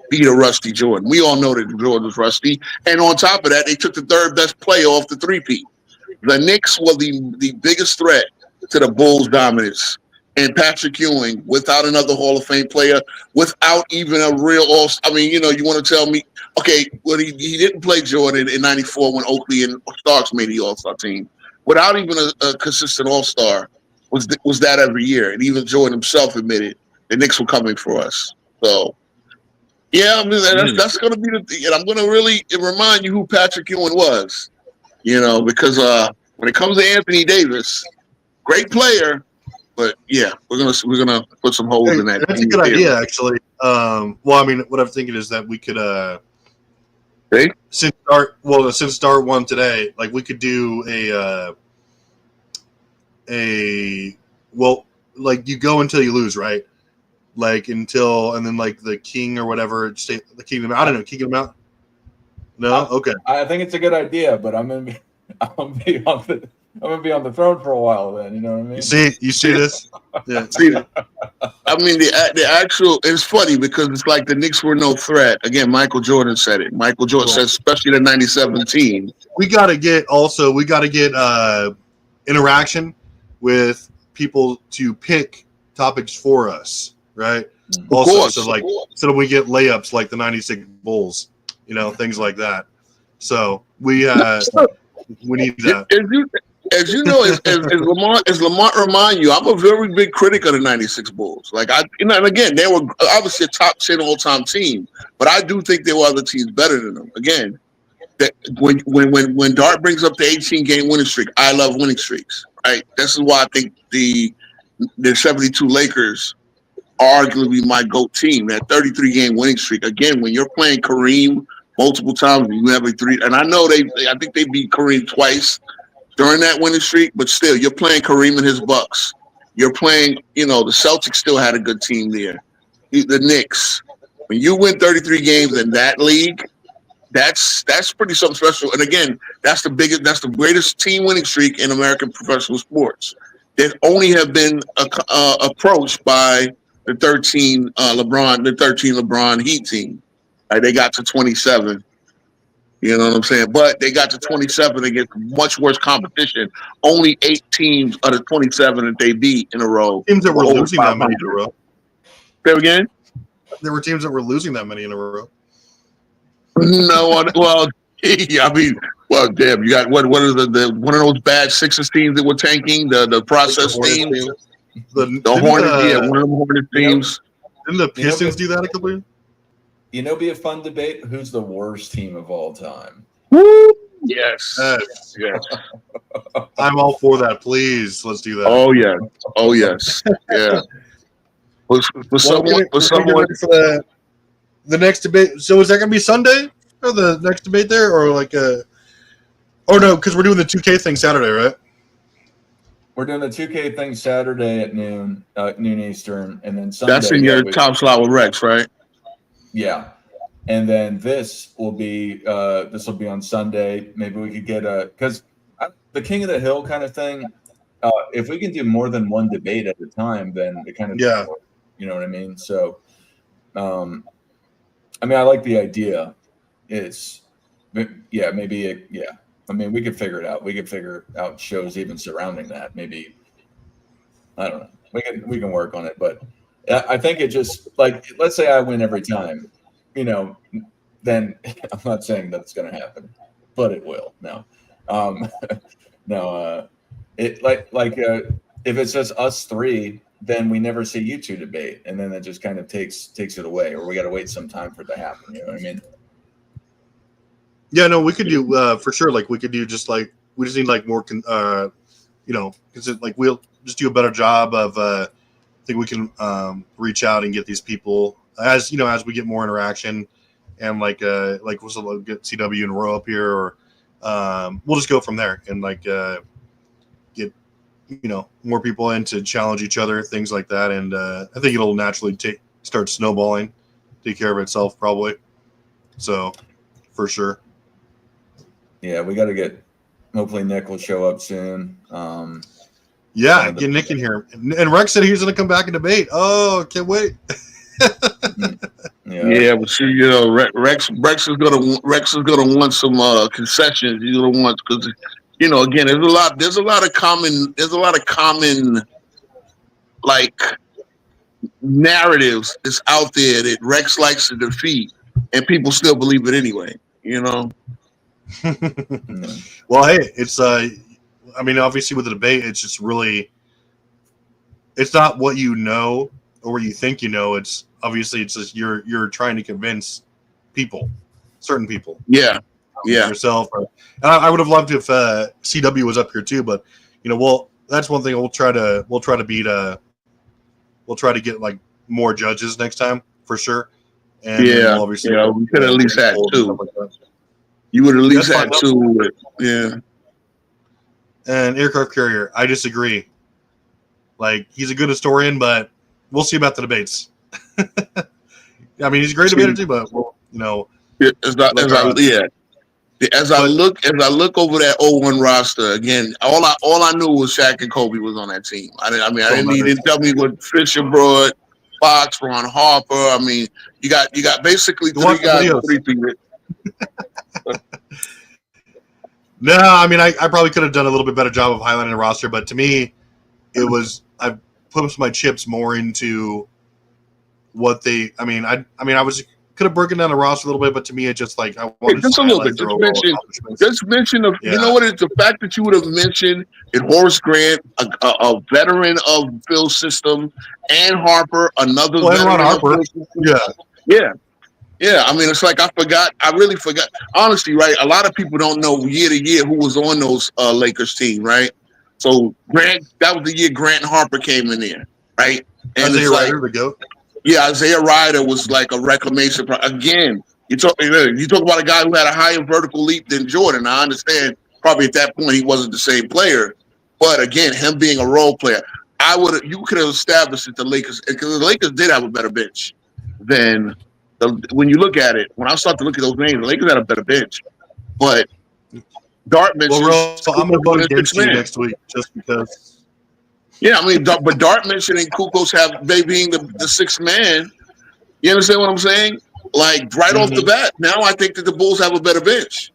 beat a rusty Jordan. We all know that Jordan was rusty, and on top of that, they took the 3rd best player off the 3-peat. The Knicks were the biggest threat to the Bulls' dominance. And Patrick Ewing, without another Hall of Fame player, without even a real all-star. I mean, you want to tell me, okay, well, he didn't play Jordan in '94 when Oakley and Starks made the all-star team. Without even a consistent all-star, was that every year. And even Jordan himself admitted the Knicks were coming for us. So, yeah, I mean, that's going to be and I'm going to really remind you who Patrick Ewing was, because when it comes to Anthony Davis, great player. But yeah, we're gonna put some holes in that. That's a good idea, actually. Well, I mean, what I'm thinking is that we could, since Dart won today, like we could do like you go until you lose, right? Like and then like the king or whatever, the kingdom. I don't know, kicking him out. No, okay. I think it's a good idea, but I'm gonna be on the throne for a while. Then you know what I mean. You see this? Yeah. See, I mean the actual. It's funny because it's like the Knicks were no threat. Again, Michael Jordan said it. Michael Jordan said, especially the '97 team. We got to get interaction with people to pick topics for us, right? Of course. So we get layups like the '96 Bulls, things like that. So we need that. As you know, as Lamont remind you, I'm a very big critic of the '96 Bulls. Like and again, they were obviously a top 10 all-time team, but I do think there were other teams better than them. Again, that when Dart brings up the 18-game winning streak, I love winning streaks. Right, this is why I think the '72 Lakers are arguably my GOAT team. That 33-game winning streak. Again, when you're playing Kareem multiple times, you have a 3. And I know I think they beat Kareem twice during that winning streak, but still, you're playing Kareem and his Bucks. You're playing, the Celtics still had a good team there. The Knicks. When you win 33 games in that league, that's pretty something special. And again, that's the greatest team winning streak in American professional sports. They only have been approached by the 13 LeBron Heat team. They got to 27. You know what I'm saying? But they got to 27 against much worse competition. Only 8 teams out of 27 that they beat in a row. Teams that were losing that many in a row. Say again? There were teams that were losing that many in a row. No, well, I mean, well, damn, you got what are the one of those bad Sixers teams that were tanking, the process teams? The Hornets, one of them Hornets teams. Didn't the Pistons do that a couple years? Be a fun debate. Who's the worst team of all time? Woo! Yes. Yes. I'm all for that. Please, let's do that. Oh yes. Oh yes. Yeah. For someone, we're getting ready for the next debate. So is that going to be Sunday or the next debate there, or like Oh no, because we're doing the 2K thing Saturday, right? We're doing the 2K thing Saturday at noon Eastern, and then Sunday. That's in your top slot with Rex, right? Yeah, and then this will be on Sunday. Maybe we could get because the King of the Hill kind of thing. If we can do more than one debate at a time, then it kind of you know what I mean. So, I mean, I like the idea. Maybe. I mean, we could figure it out. We could figure out shows even surrounding that. Maybe, I don't know. We can work on it, but I think it just like, let's say I win every time, then I'm not saying that's going to happen, but it will. No, no. If it's just us three, then we never see you two debate, and then that just kind of takes it away, or we got to wait some time for it to happen. You know what I mean? Yeah, no, we could do for sure. Like we could do just like we just need like more, because like we'll just do a better job of. I think we can reach out and get these people as we get more interaction, and we'll get CW and Row up here, or we'll just go from there and get more people in to challenge each other, things like that, and I think it'll naturally start snowballing, take care of itself probably. So, for sure. Yeah, we got to get. Hopefully, Nick will show up soon. Get Nick in here. And Rex said he was going to come back and debate. Oh, can't wait. Yeah, but see, Rex is gonna want some concessions. He's gonna want, because again, there's a lot of common like narratives that's out there that Rex likes to defeat, and people still believe it anyway. Well, hey, it's I mean, obviously with the debate, it's just really, it's not what you know or what you think it's obviously it's just you're trying to convince certain people. Yeah. Yourself. And I would have loved if CW was up here too, but that's one thing we'll try to beat. We'll try to get like more judges next time for sure. And we'll we could at least have two. You would at least have two. Yeah. And aircraft carrier, I disagree. Like, he's a good historian, but we'll see about the debates. I mean, he's a great debater too, but as I look over that 01 roster again, all I knew was Shaq and Kobe was on that team. I didn't need to tell me what Fisher brought, Fox, Ron Harper. I mean, you got basically three guys. No, I mean, I probably could have done a little bit better job of highlighting the roster, but to me, it was, I put my chips more into what they. I could have broken down the roster a little bit, but to me, it just like I wanted just a little bit. Just mention of you know what? It's the fact that you would have mentioned in Horace Grant, a veteran of Phil's system, and Harper, another veteran Ron Harper. Yeah. I mean, it's like I really forgot. Honestly, right? A lot of people don't know year to year who was on those Lakers team, right? So Grant, that was the year Grant and Harper came in there, right? And Isaiah Ryder, the GOAT. Yeah, Isaiah Ryder was like a reclamation. Again, you talk about a guy who had a higher vertical leap than Jordan. I understand probably at that point he wasn't the same player, but again, him being a role player, you could have established that the Lakers, because the Lakers did have a better bench than. When you look at it, when I start to look at those names, the Lakers had a better bench. But Dart mentioned. Well, I'm going to vote against you next week just because. Yeah, I mean, but Dart mentioning Kukoc being the sixth man. You understand what I'm saying? Like right off the bat, now I think that the Bulls have a better bench.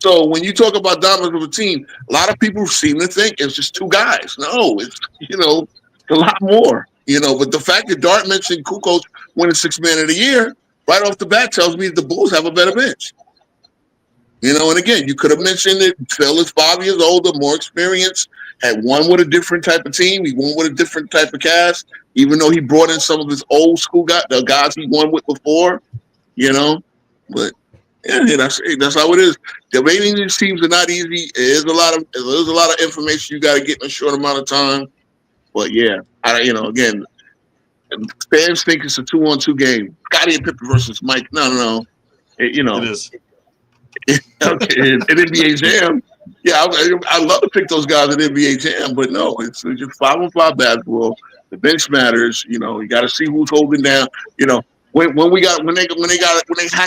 So when you talk about dominance of a team, a lot of people seem to think it's just two guys. No, it's a lot more. But the fact that Dart mentioned Kukoc winning sixth man of the year. Right off the bat tells me that the Bulls have a better bench. And again, you could have mentioned that Phil is 5 years older, more experienced, had won with a different type of team. He won with a different type of cast, even though he brought in some of his old school guys, the guys he won with before, But Yeah, that's how it is. Debating these teams are not easy. There's a lot of information you got to get in a short amount of time. But yeah, again, fans think it's a 2-on-2 game. Scottie and Pippen versus Mike. No. It is. Okay, in NBA Jam. Yeah, I love to pick those guys in NBA Jam, but no, it's just 5-on-5 basketball. The bench matters. You got to see who's holding down. When they hack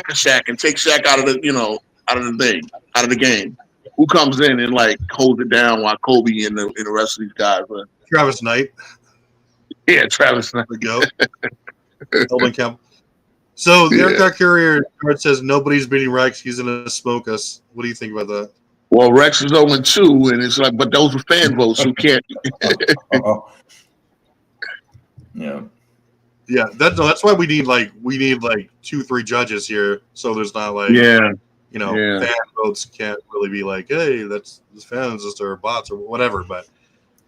a Shaq and take Shaq out of the game, who comes in and like holds it down while Kobe and the rest of these guys? Travis Knight. Yeah, Travis Knight. There we go. Elvin Kemp. So the Aircraft Carrier card says nobody's beating Rex. He's going to smoke us. What do you think about that? Well, Rex is 0-2, and it's like, but those are fan votes who can't. Yeah. Yeah, that's why we need 2-3 judges here, so there's not fan votes can't really be like, hey, that's fans or bots or whatever. But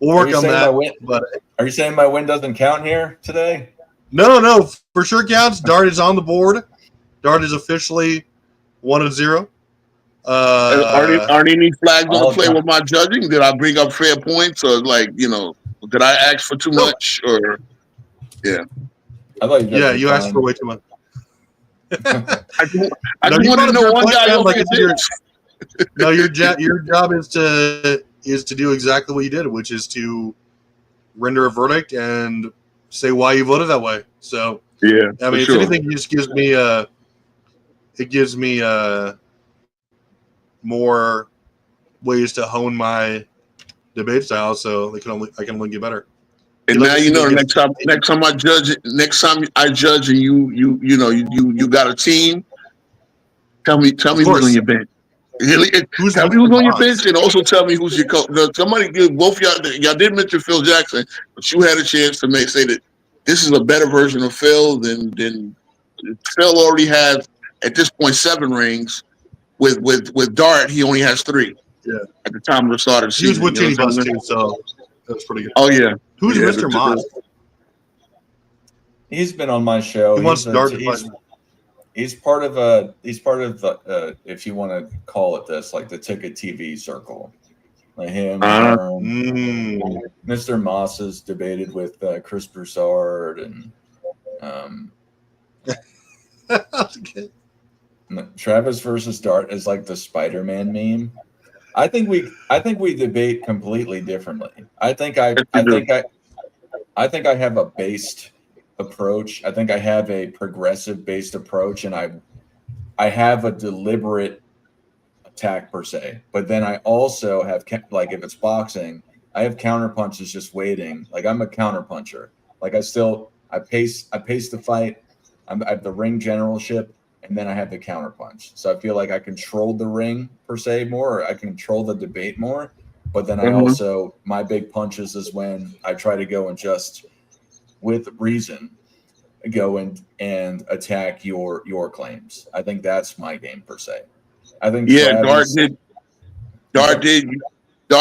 we'll work on that. But are you saying my win doesn't count here today? No, for sure counts. Dart is on the board. Dart is officially 1-0. Are any flags on the play with my judging? Did I bring up fair points, or did I ask for too much? Or yeah, I thought you asked for way too much. I just want to know one guy. No, your job is to do exactly what you did, which is to render a verdict and say why you voted that way. So yeah, I mean, if anything, it just gives me more ways to hone my debate style, so I can only get better. And now next time I judge, and you got a team. Tell me who's on your bench. Tell me who's on your bench, and also tell me who's your coach. Somebody give both y'all did mention Phil Jackson, but you had a chance to say that this is a better version of Phil than Phil already has at this point 7 rings. With Dart, he only has 3. Yeah. At the time of the start of the season. He was with Teeny Bus too, so that's pretty good. Oh yeah. Who's Mr. Moss? He's been on my show. He wants Dart. He's part of the if you want to call it this, like the Ticket TV circle. Like him, Mr. Moss has debated with Chris Broussard and Travis versus Dart is like the Spider-Man meme. I think we debate completely differently. I think I have a based approach. I think I have a progressive based approach, and I have a deliberate attack per se. But then I also have, like, if it's boxing, I have counter punches just waiting. Like, I'm a counter puncher. Like, I pace the fight. I have the ring generalship, and then I have the counter punch. So I feel like I controlled the ring per se more, or I control the debate more. But then I also, my big punches is when I try to go and just with reason go and attack your claims. I think that's my game per se. I think Dart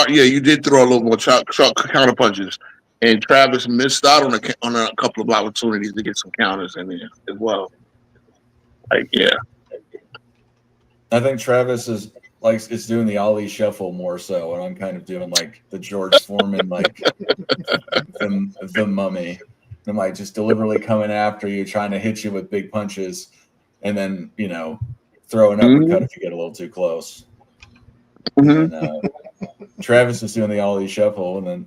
you did throw a little more counter punches, and Travis missed out on a couple of opportunities to get some counters in there as well. Like, yeah, I think Travis is doing the Ali shuffle more so, and I'm kind of doing like the George Foreman, like the mummy. I'm like just deliberately coming after you, trying to hit you with big punches, and then throw an uppercut if you get a little too close. And, Travis is doing the Ali shuffle, and then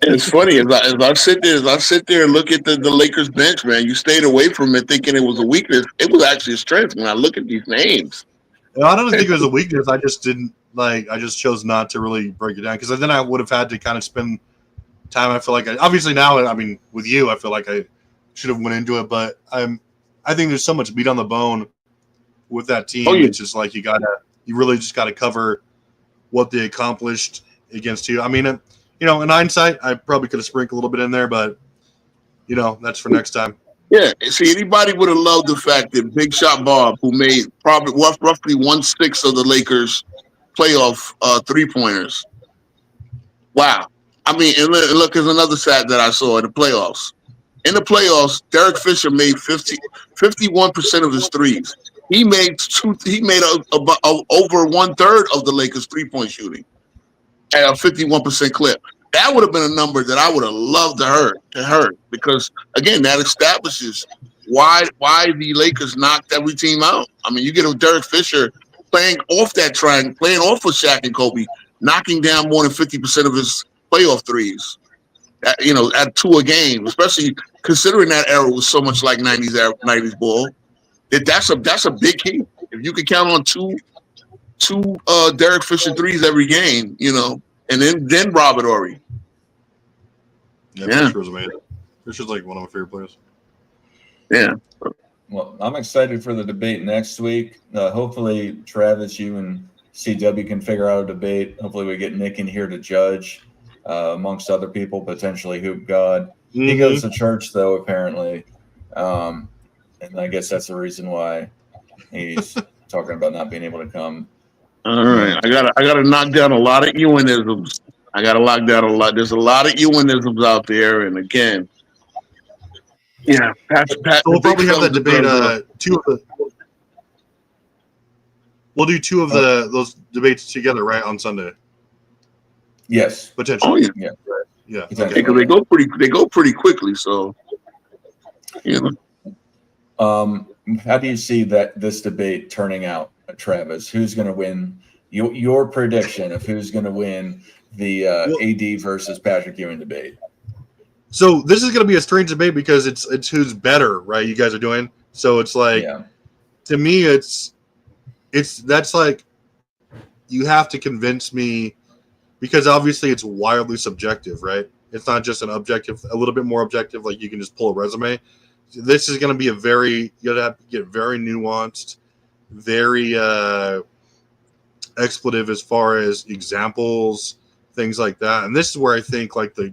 it's funny as I sit there and look at the Lakers bench, man. You stayed away from it thinking it was a weakness. It was actually a strength when I look at these names. I don't think it was a weakness. I just didn't I just chose not to really break it down, because then I would have had to kind of spend time. I feel like obviously now, I mean, with you, I feel like I should have went into it, but I think there's so much meat on the bone with that team. Oh, yeah. It's just like you really just gotta cover what they accomplished against you. I mean, in hindsight, I probably could have sprinkled a little bit in there, but that's for next time. Yeah, see, anybody would have loved the fact that Big Shot Bob, who made probably roughly 1/6 of the Lakers' playoff 3-pointers. Wow. I mean, and look, there's another stat that I saw in the playoffs. In the playoffs, Derek Fisher made 51% of his threes. He made over 1/3 of the Lakers 3-point shooting at a 51% clip. That would have been a number that I would have loved to hurt because again, that establishes why the Lakers knocked every team out. I mean, you get a Derek Fisher playing off that triangle, playing off of Shaq and Kobe, knocking down more than 50% of his playoff threes. At 2 a game, especially considering that era was so much like 90s ball. That's a big key. If you can count on two Derek Fisher threes every game, and then Robert Horry. Yeah, Fisher was amazing. Fisher's like one of my favorite players. Yeah. Well, I'm excited for the debate next week. Hopefully, Travis, you and CW can figure out a debate. Hopefully, we get Nick in here to judge, amongst other people, potentially Hoop God. Mm-hmm. He goes to church, though, apparently. And I guess that's the reason why he's talking about not being able to come. All right. I gotta knock down a lot of Ewanisms. I gotta lock down a lot. There's a lot of Ewanisms out there, and again, yeah. Pat, so we'll probably have that debate. We'll do 2 of those debates together, right, on Sunday. Yes, potentially. Oh, yeah. Yeah. Because they go pretty quickly. So, how do you see this debate turning out, Travis? Who's going to win? Your prediction of who's going to win the AD versus Patrick Ewing debate? So this is going to be a strange debate because it's who's better, right? You guys are doing. So it's like, to me, that's like you have to convince me because obviously it's wildly subjective, right? It's not just a little bit more objective. Like you can just pull a resume. This is going to be you got to have to get very nuanced, very expletive as far as examples, things like that. And this is where I think like a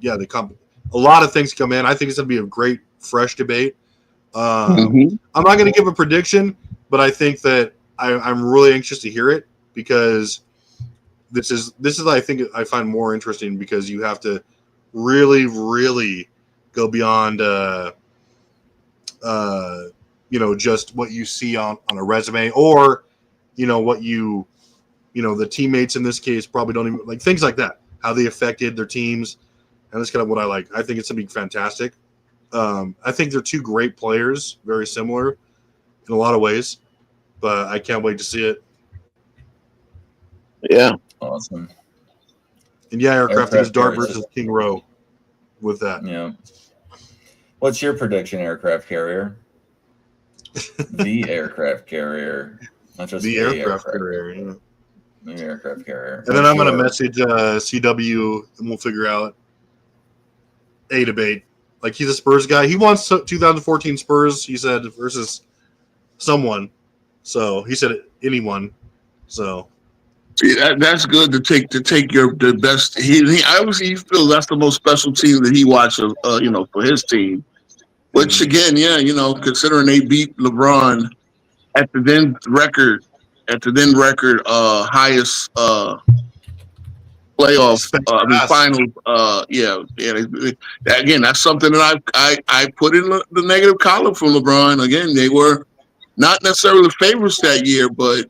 lot of things come in. I think it's going to be a great, fresh debate. I'm not going to give a prediction, but I think that I'm really anxious to hear it because this is I think I find more interesting because you have to really, really go beyond just what you see on a resume or what the teammates in this case probably don't even like, things like that, how they affected their teams. And that's kind of what I like. I think it's going to be fantastic. I think they're 2 great players, very similar in a lot of ways, but I can't wait to see it. Yeah. Awesome. And aircrafting is Dart versus King Rowe with that. Yeah. What's your prediction, aircraft carrier? The aircraft carrier. Not just the aircraft carrier. Yeah. The aircraft carrier. And then I'm going to message CW and we'll figure out a debate. Like he's a Spurs guy. He wants 2014 Spurs, he said, versus someone. So he said anyone. So see, that's good to take the best. He obviously feels that's the most special team that he watches. For his team. Which again, considering they beat LeBron at the then record highest playoff finals. Again, that's something that I put in the negative column for LeBron. Again, they were not necessarily the favorites that year, but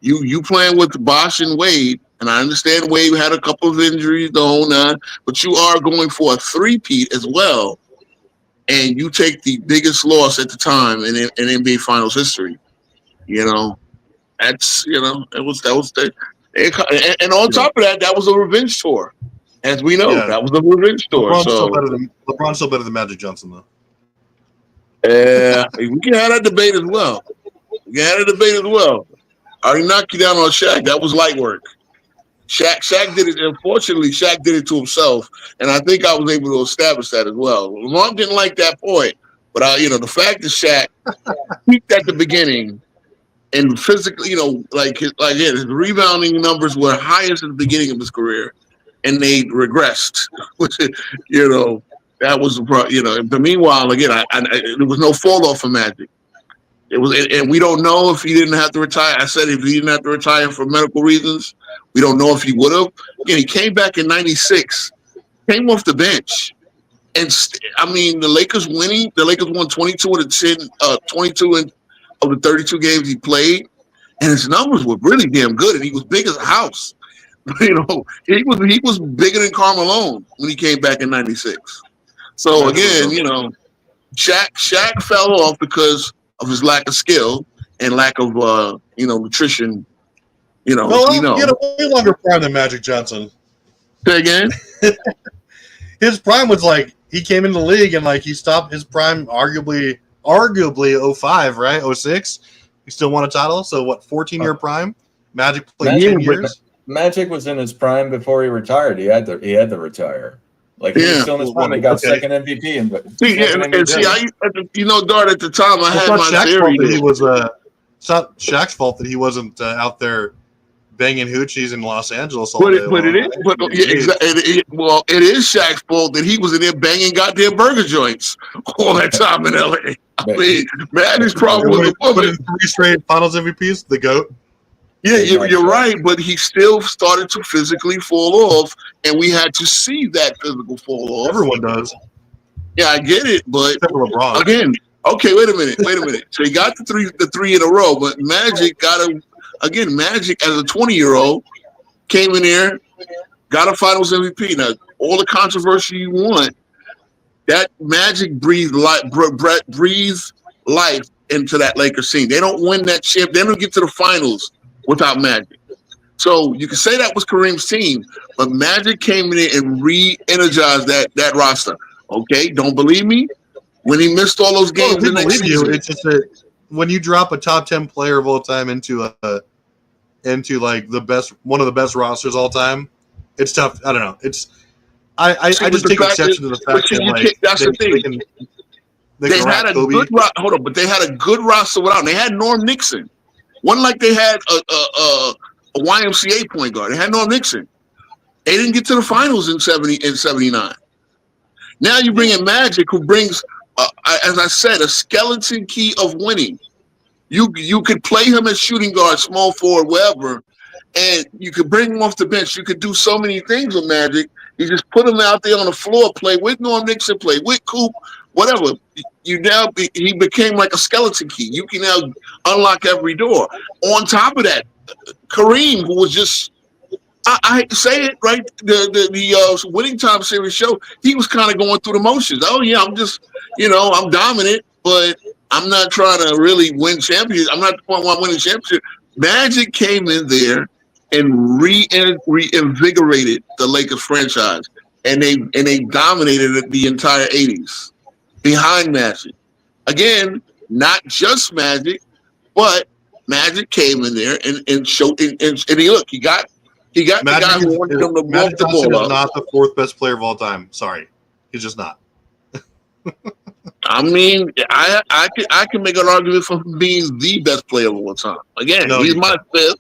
you playing with Bosh and Wade, and I understand Wade had a couple of injuries, the whole nine, but you are going for a three-peat as well, and you take the biggest loss at the time in NBA Finals history. That's and on top of that, that was a revenge tour, as we know. That was a revenge tour. LeBron's still better than Magic Johnson, though. We can have that debate as well. I already knocked you down on Shaq. That was light work. Shaq did it. Unfortunately, Shaq did it to himself, and I think I was able to establish that as well. Lamar didn't like that point, but the fact that Shaq peaked at the beginning and physically, his rebounding numbers were highest at the beginning of his career, and they regressed. That was But meanwhile, again, there was no fall off for Magic. It was, and we don't know if he didn't have to retire. I said if he didn't have to retire for medical reasons, we don't know if he would have. Again, he came back in '96, came off the bench, and the Lakers winning. The Lakers won 22 and of the 32 games he played, and his numbers were really damn good, and he was big as a house. He was bigger than Carmelo when he came back in '96. So again, Shaq fell off because of his lack of skill and lack of nutrition. He had a way longer prime than Magic Johnson. Say again? His prime was like he came into the league and like he stopped his prime arguably 05, right? 06. He still won a title. So what, 14-year prime? Magic played 10 years. Magic was in his prime before he retired. He had to retire. Like he was still in his prime. He got second MVP. Dart, at the time I had my theory. It's not Shaq's fault that he wasn't out there banging hoochies in Los Angeles all day. It is Shaq's fault that he was in there banging goddamn burger joints all that time in LA. I mean, Magic's problem was the woman. 3 straight Finals MVPs, the GOAT. Yeah, you're right, but he still started to physically fall off, and we had to see that physical fall off. Everyone does. Yeah, I get it, but LeBron. Again, okay, wait a minute. So he got the three in a row, but Magic Magic as a 20-year-old came in there, got a Finals MVP. Now, all the controversy you want, that Magic breathed life into that Lakers scene. They don't win that chip. They don't get to the finals without Magic. So you can say that was Kareem's team, but Magic came in and re-energized that roster. Okay, don't believe me? When he missed all those games the next season. It's just that when you drop a top 10 player of all time into like one of the best rosters all time, it's tough. I don't know. I just take exception to the fact that that's the thing. They had a good but they had a good roster without. They had Norm Nixon. One like they had a YMCA point guard. They had Norm Nixon. They didn't get to the finals in 79. Now you bring in Magic, who brings, as I said, a skeleton key of winning. You could play him as shooting guard, small forward, wherever, and you could bring him off the bench. You could do so many things with Magic. You just put him out there on the floor, play with Norm Nixon, play with Coop, whatever. He became like a skeleton key. You can now unlock every door. On top of that, Kareem, who was just, I hate to say it, right? The Winning Time series show, he was kind of going through the motions. Oh yeah, I'm just, I'm dominant, but I'm not trying to really win championships. I'm not the point where I'm winning championships. Magic came in there and reinvigorated the Lakers franchise, and they dominated the entire '80s behind Magic. Again, not just Magic, but Magic came in there and showed. And he got the guy who wanted him to walk the ball up. Is not the 4th best player of all time. Sorry, he's just not. I mean, I can make an argument for him being the best player of all time. Again, he's my 5th.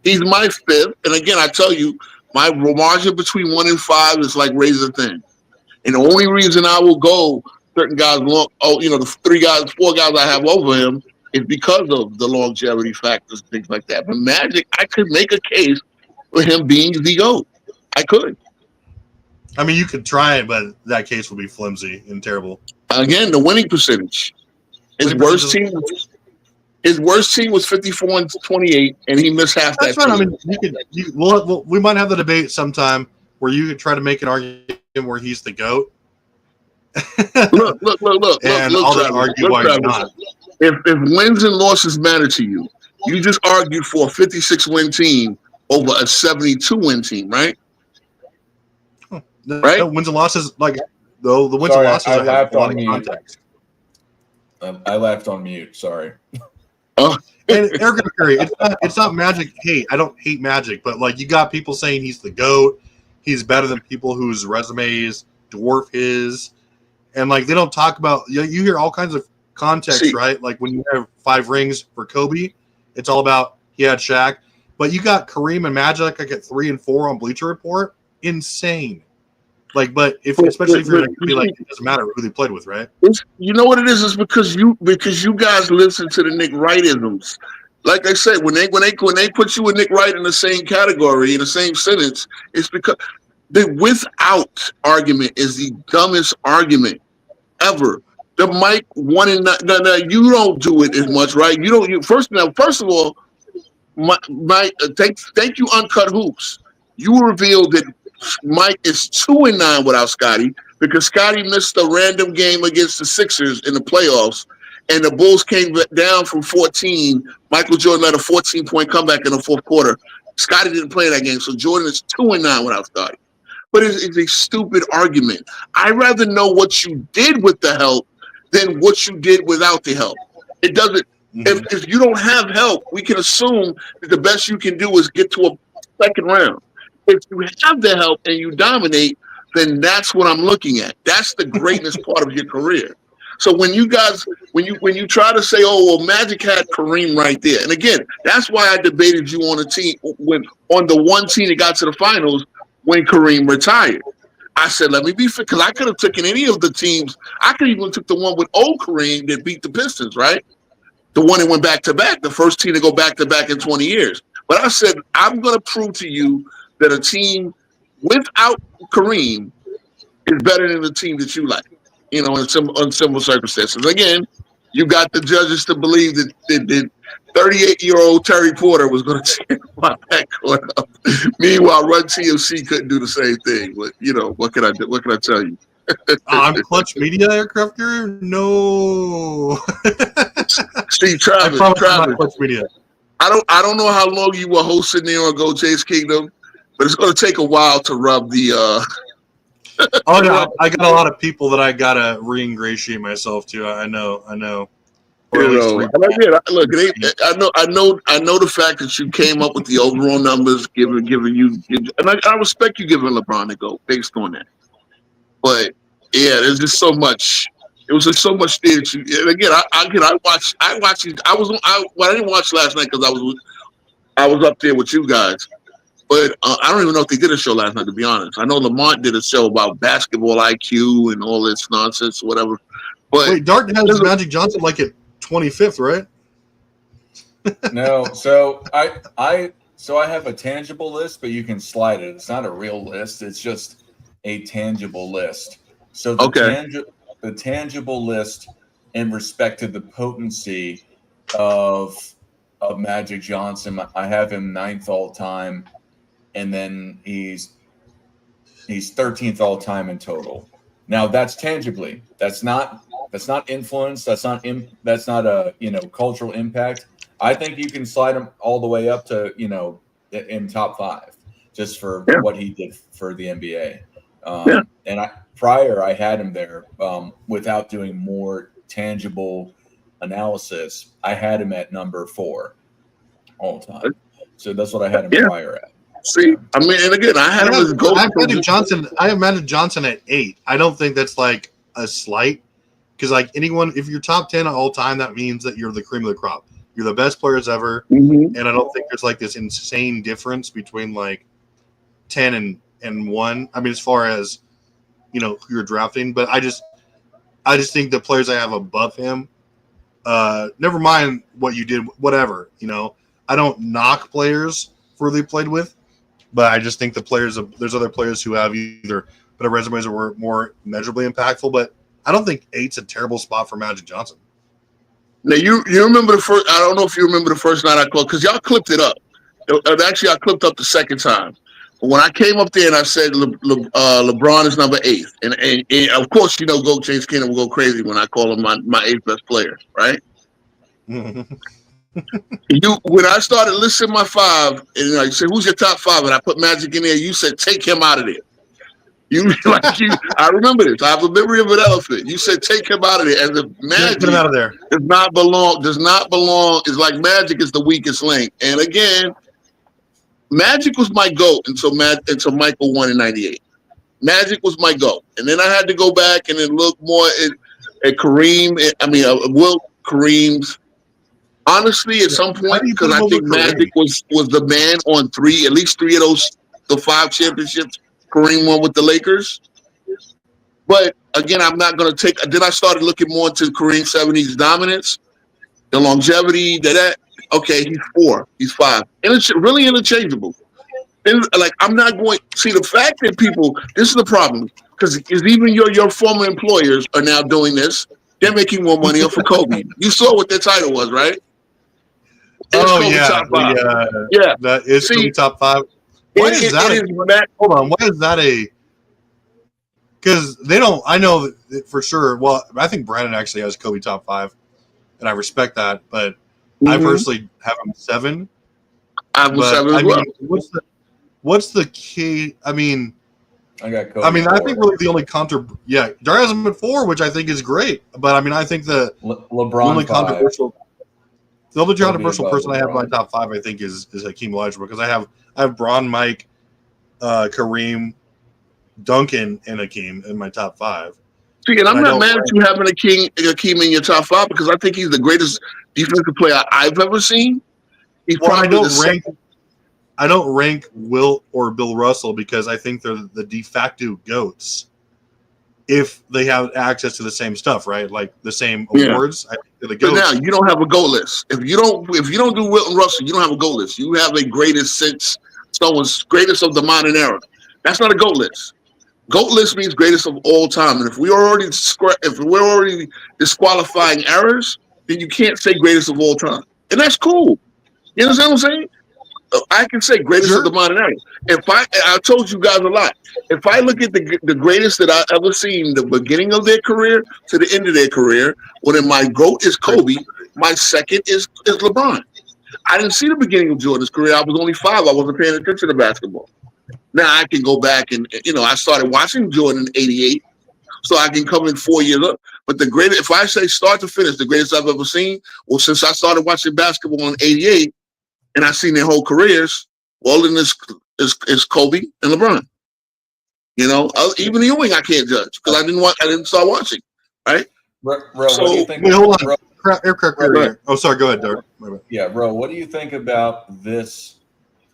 He's my 5th. And again, I tell you, my margin between 1 and 5 is like razor thin. And the only reason I will go certain guys the 4 guys I have over him is because of the longevity factors, things like that. But Magic, I could make a case for him being the GOAT. I could. I mean, you could try it, but that case would be flimsy and terrible. Again, the winning percentage. His worst team was 54-28, and he missed half that. That's right. I mean, we might have the debate sometime where you could try to make an argument where he's the GOAT. Look. And I'll argue why he's not. If wins and losses matter to you, you just argued for a 56-win team over a 72-win team, right? Right? No, wins and losses, the wins and losses I laughed have a lot on of context. I laughed on mute. Sorry. And Eric Curry, it's not Magic hate. I don't hate Magic, but you got people saying he's the GOAT. He's better than people whose resumes dwarf his, and they don't talk about. You hear all kinds of context, right? Like when you have 5 rings for Kobe, it's all about he had Shaq, but you got Kareem and Magic at 3 and 4 on Bleacher Report. Insane. But especially if you're going to be it doesn't matter who they played with, right? You know what it is? It's because you guys listen to the Nick Wright-isms. Like I said, when they put you and Nick Wright in the same category, in the same sentence, it's because the without argument is the dumbest argument ever. the Mike 1-9. No, you don't do it as much, right? You don't. First of all, thank you, Uncut Hoops. You revealed that Mike is 2-9 without Scotty because Scotty missed a random game against the Sixers in the playoffs, and the Bulls came down from 14. Michael Jordan had a 14-point comeback in the fourth quarter. Scotty didn't play that game, so Jordan is 2-9 without Scotty. But it's a stupid argument. I'd rather know what you did with the help than what you did without the help. It doesn't. If you don't have help, we can assume that the best you can do is get to a second round. If you have the help and you dominate, then that's what I'm looking at. That's the greatness part of your career. So when you try to say, oh, well, Magic had Kareem right there, and again, that's why I debated you on on the one team that got to the finals when Kareem retired. I said, let me be fair, because I could have taken any of the teams. I could even took the one with old Kareem that beat the Pistons, right? The one that went back-to-back, the first team to go back-to-back in 20 years. But I said, I'm going to prove to you that a team without Kareem is better than the team that you like, in similar circumstances. Again, you got the judges to believe that 38-year-old Terry Porter was going to take my backcourt up. Meanwhile, Run TMC couldn't do the same thing. But, what can I do? What can I tell you? I'm Clutch Media aircraft carrier? No. Steve Travis. Clutch Media. I don't know how long you were hosting there on Go Chase Kingdom, but it's going to take a while to rub the. I got a lot of people that I gotta re-ingratiate myself to. I know. Or at least look, I know the fact that you came up with the overall numbers, giving you, and I respect you giving LeBron a go based on that. But yeah, there's just so much. It was just so much there that you. And again, I watched. I didn't watch last night because I was up there with you guys. But I don't even know if they did a show last night, to be honest. I know Lamont did a show about basketball IQ and all this nonsense, whatever. But wait, Dart has Magic Johnson like at 25th, right? No, so I have a tangible list, but you can slide it. It's not a real list. It's just a tangible list. So the tangible list in respect to the potency of Magic Johnson, I have him 9th all time. And then he's 13th all time in total. Now that's tangibly. That's not influence. That's not a cultural impact. I think you can slide him all the way up to in top 5 just for what he did for the NBA. And I had him there without doing more tangible analysis. I had him at number 4 all the time. So that's what I had him prior at. See, I mean, and again, I had him as goal. I have Magic Johnson at 8. I don't think that's like a slight, because like anyone, if you're top 10 all time, that means that you're the cream of the crop. You're the best players ever, and I don't think there's like this insane difference between like 10 and 1. I mean, as far as who you're drafting, but I just think the players I have above him. Never mind what you did, whatever. I don't knock players for who they played with. But I just think there's other players who have either better resumes or were more measurably impactful. But I don't think 8's a terrible spot for Magic Johnson. Now you remember the first? I don't know if you remember the first night I called because y'all clipped it up. And actually, I clipped up the second time. But when I came up there and I said LeBron is number 8, and of course Go Chase Kingdom will go crazy when I call him my 8th best player, right? When I started listing my 5, and I said, "Who's your top 5?" and I put Magic in there, you said, "Take him out of there." I remember this. I have a memory of an elephant. You said, "Take him out of there," as if Magic get him out of there. Does not belong. It's like Magic is the weakest link. And again, Magic was my GOAT until Michael won in '98. Magic was my GOAT, and then I had to go back and then look more at Kareem. Wilt, Kareem's. Honestly, at some point, because I think Magic was the man on at least 3 of the 5 championships Kareem won with the Lakers. But again, I'm not going to take. Then I started looking more into Kareem's 70s dominance, the longevity. Okay, he's 4, he's 5, and it's really interchangeable. And I'm not going. See, the fact that people, this is the problem, because even your former employers are now doing this. They're making more money off of Kobe. You saw what their title was, right? Kobe top 5. Yeah, that is Kobe top 5. Why is that? Hold on. Why is that a? Because they don't. I know that for sure. Well, I think Brandon actually has Kobe top 5, and I respect that. But I personally have him 7. I have him 7 as well. What's the key? I mean, I got Kobe. I think really the only Jar has him at 4, which I think is great. But I mean, I think the LeBron the only controversial person I have in my top 5, I think, is Hakeem Olajuwon, because I have Bron, Mike, Kareem, Duncan, and Hakeem in my top 5. See, and I'm not mad at you having Hakeem in your top 5, because I think he's the greatest defensive player I've ever seen. I don't rank Wilt or Bill Russell because I think they're the de facto GOATs if they have access to the same stuff, right? Like the same awards. I think they're the GOATs. But now you don't have a GOAT list. If you don't do Wilt and Russell, you don't have a GOAT list. You have a greatest since someone's greatest of the modern era. That's not a GOAT list. GOAT list means greatest of all time. And if we're already disqualifying errors, then you can't say greatest of all time. And that's cool. You understand what I'm saying? I can say greatest of the modern era. I told you guys a lot. If I look at the greatest that I've ever seen, the beginning of their career to the end of their career, when my GOAT is Kobe, my second is LeBron. I didn't see the beginning of Jordan's career. I was only 5. I wasn't paying attention to basketball. Now I can go back and I started watching Jordan in '88, so I can come in 4 years up. But the greatest, if I say start to finish, the greatest I've ever seen, well, since I started watching basketball in '88. And I've seen their whole careers. Well, then is Kobe and LeBron. Even the Ewing I can't judge because I didn't start watching. Right? Ro, what do you think? Wait, hold on. Oh, sorry. Go ahead, Derek. Yeah, Ro, what do you think about this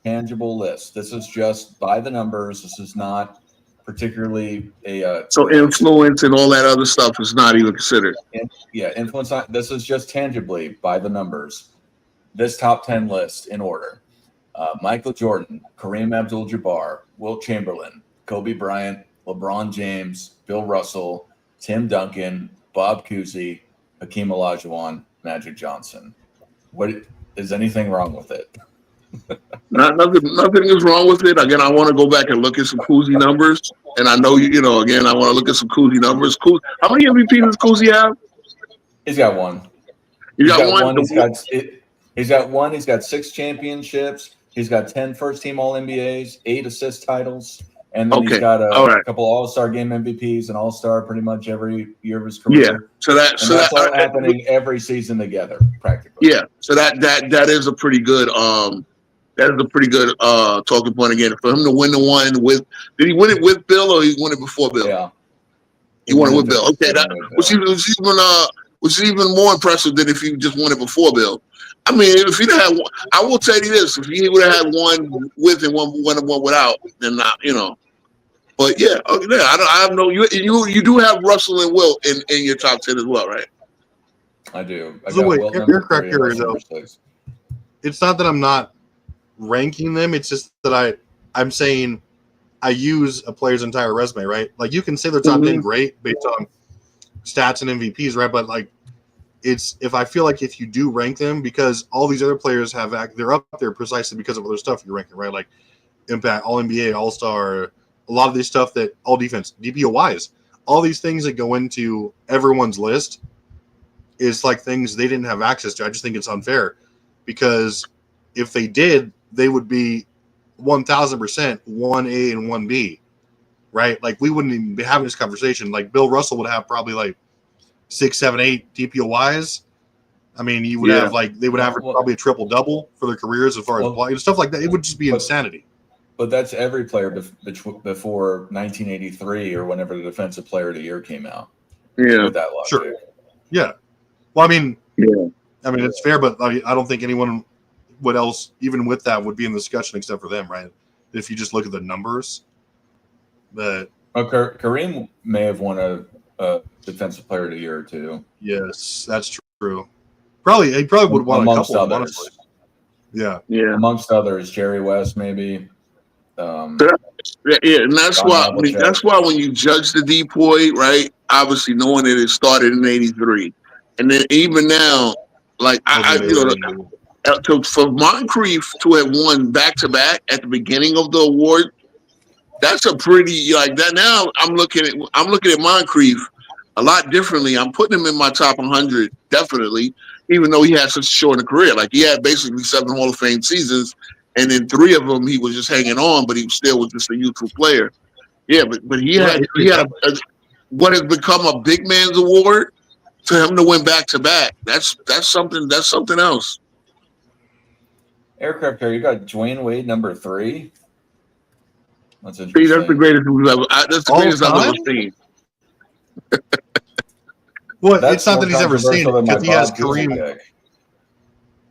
tangible list? This is just by the numbers. This is not particularly a so influence and all that other stuff is not even considered. Influence. This is just tangibly by the numbers. This top 10 list in order: Michael Jordan, Kareem Abdul-Jabbar, Wilt Chamberlain, Kobe Bryant, LeBron James, Bill Russell, Tim Duncan, Bob Cousy, Hakeem Olajuwon, Magic Johnson. What is anything wrong with it? Nothing is wrong with it. Again, I want to go back and look at some Cousy numbers, and I know again, I want to look at some Cousy numbers. How many MVPs does Cousy have? He's got 1. He's got 1. He's got 1. He's got 6 championships. He's got 10 first-team All-NBAs, 8 assist titles, and then he's got a couple All-Star Game MVPs and All-Star pretty much every year of his career. Yeah, that's all happening every season together, practically. Yeah, so that is a pretty good talking point again for him to win the one with. Did he win it with Bill or he won it before Bill? Yeah, he won it with Bill. Okay, that was even more impressive than if he just won it before Bill. I mean, if he'd had one, I will tell you this: if he would have had one with and one without, then not, But yeah, I have no. You do have Russell and Wilt in your top 10 as well, right? I do. So wait, you're correct here, though. It's not that I'm not ranking them; it's just that I'm saying I use a player's entire resume, right? Like you can say they're top 10 great based on stats and MVPs, right? But like. It's if I feel like if you do rank them, because all these other players they're up there precisely because of other stuff you're ranking, right? Like impact, All NBA, All Star, a lot of this stuff that all defense, DPOYs, all these things that go into everyone's list is like things they didn't have access to. I just think it's unfair because if they did, they would be 1,000% 1A and 1B, right? Like we wouldn't even be having this conversation. Like Bill Russell would have probably like 6, 7, 8 DPOYs. I mean, you would have they would average probably a triple double for their careers as far as stuff like that. It would just be insanity. But that's every player before 1983 or whenever the Defensive Player of the Year came out. Yeah, with that logic. Sure. Yeah. Well, I mean, it's fair, but I don't think anyone would else, even with that, would be in the discussion except for them, right? If you just look at the numbers. But Kareem may have won a Defensive Player of the Year or 2. Yes, that's true. He probably would have won a couple, honestly. Yeah. Amongst others, Jerry West maybe. And that's why when you judge the DPOY, right? obviously knowing that it started in '83, and then even now, like for Moncrief to have won back to back at the beginning of the award, that's a pretty like that. Now I'm looking at Moncrief a lot differently. I'm putting him in my top 100 definitely, even though he had such a short career. Like he had basically 7 Hall of Fame seasons, and in 3 of them he was just hanging on, but he still was just a youthful player. Yeah, but he had what has become a big man's award for him to win back to back. That's something else. Aircraft carrier, you got Dwayne Wade number 3. That's See, interesting. that's the greatest we've ever. That's the greatest I've ever seen. Well, it's not that he's ever seen it because he has Kareem.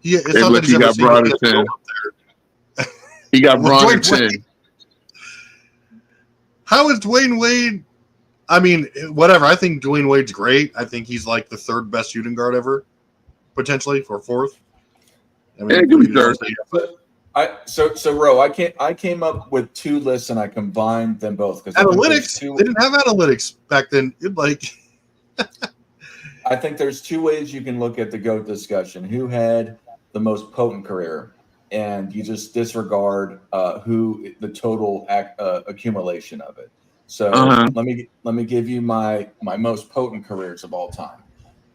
It's not that he's ever seen it. He got Braun at 10. How is Dwayne Wade? I mean, whatever. I think Dwayne Wade's great. I think he's like the 3rd best shooting guard ever, potentially, or 4th. I mean, Ro, I came up with 2 lists and I combined them both because analytics. They didn't have analytics back then. I think there's 2 ways you can look at the GOAT discussion. Who had the most potent career, and you just disregard who the total accumulation of it. So let me give you my most potent careers of all time.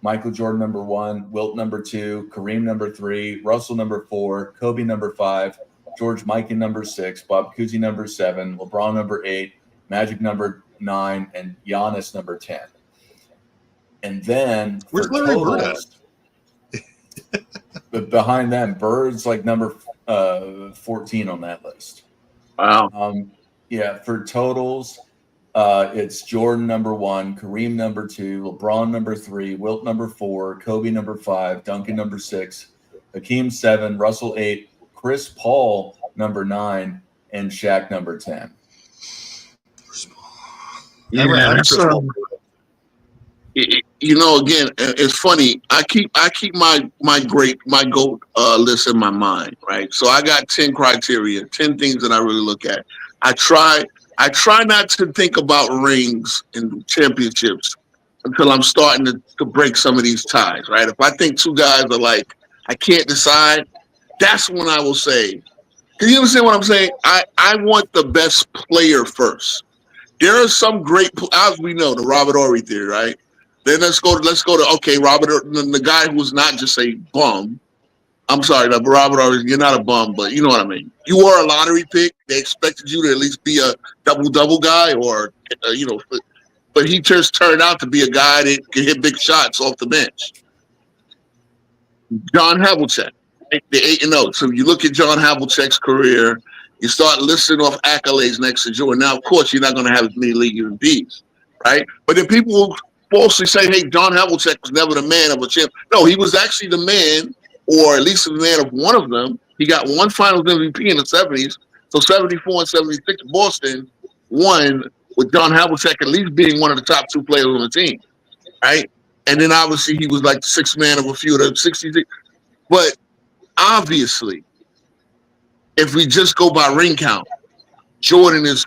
Michael Jordan number 1, Wilt number 2, Kareem number 3, Russell number 4, Kobe number 5, George Mikan number 6, Bob Cousy number 7, LeBron number 8, Magic number 9, and Giannis number 10. And then where's Larry Bird at? Behind them, Bird's like number 14 on that list. Wow. For totals, it's Jordan number 1, Kareem number 2, LeBron number 3, Wilt number 4, Kobe number 5, Duncan number 6, Hakeem 7, Russell 8, Chris Paul number 9, and Shaq number 10. Again, it's funny. I keep my GOAT list in my mind, right? So I got 10 criteria, 10 things that I really look at. I try not to think about rings and championships until I'm starting to break some of these ties, right? If I think 2 guys are like, I can't decide, that's when I will say, can you understand what I'm saying? I want the best player first. There are some great, as we know, the Robert Horry theory, right? Then let's go to okay, Robert, the guy who's not just a bum. I'm sorry, Robert Horry, you're not a bum, but you know what I mean. You were a lottery pick. They expected you to at least be a double guy, or but he just turned out to be a guy that can hit big shots off the bench. John Havlicek, the 8-0. So you look at John Havlicek's career, you start listing off accolades next to Jordan. Now, of course, you're not going to have as many league MVPs, right? But then people will falsely say, hey, John Havlicek was never the man of a champ. No, he was actually the man, or at least the man of one of them. He got 1 Finals MVP in the 70s. So 74 and 76, Boston won with John Havlicek at least being one of the top 2 players on the team, right? And then obviously he was like the 6th man of a few of the 66. But obviously, if we just go by ring count, Jordan is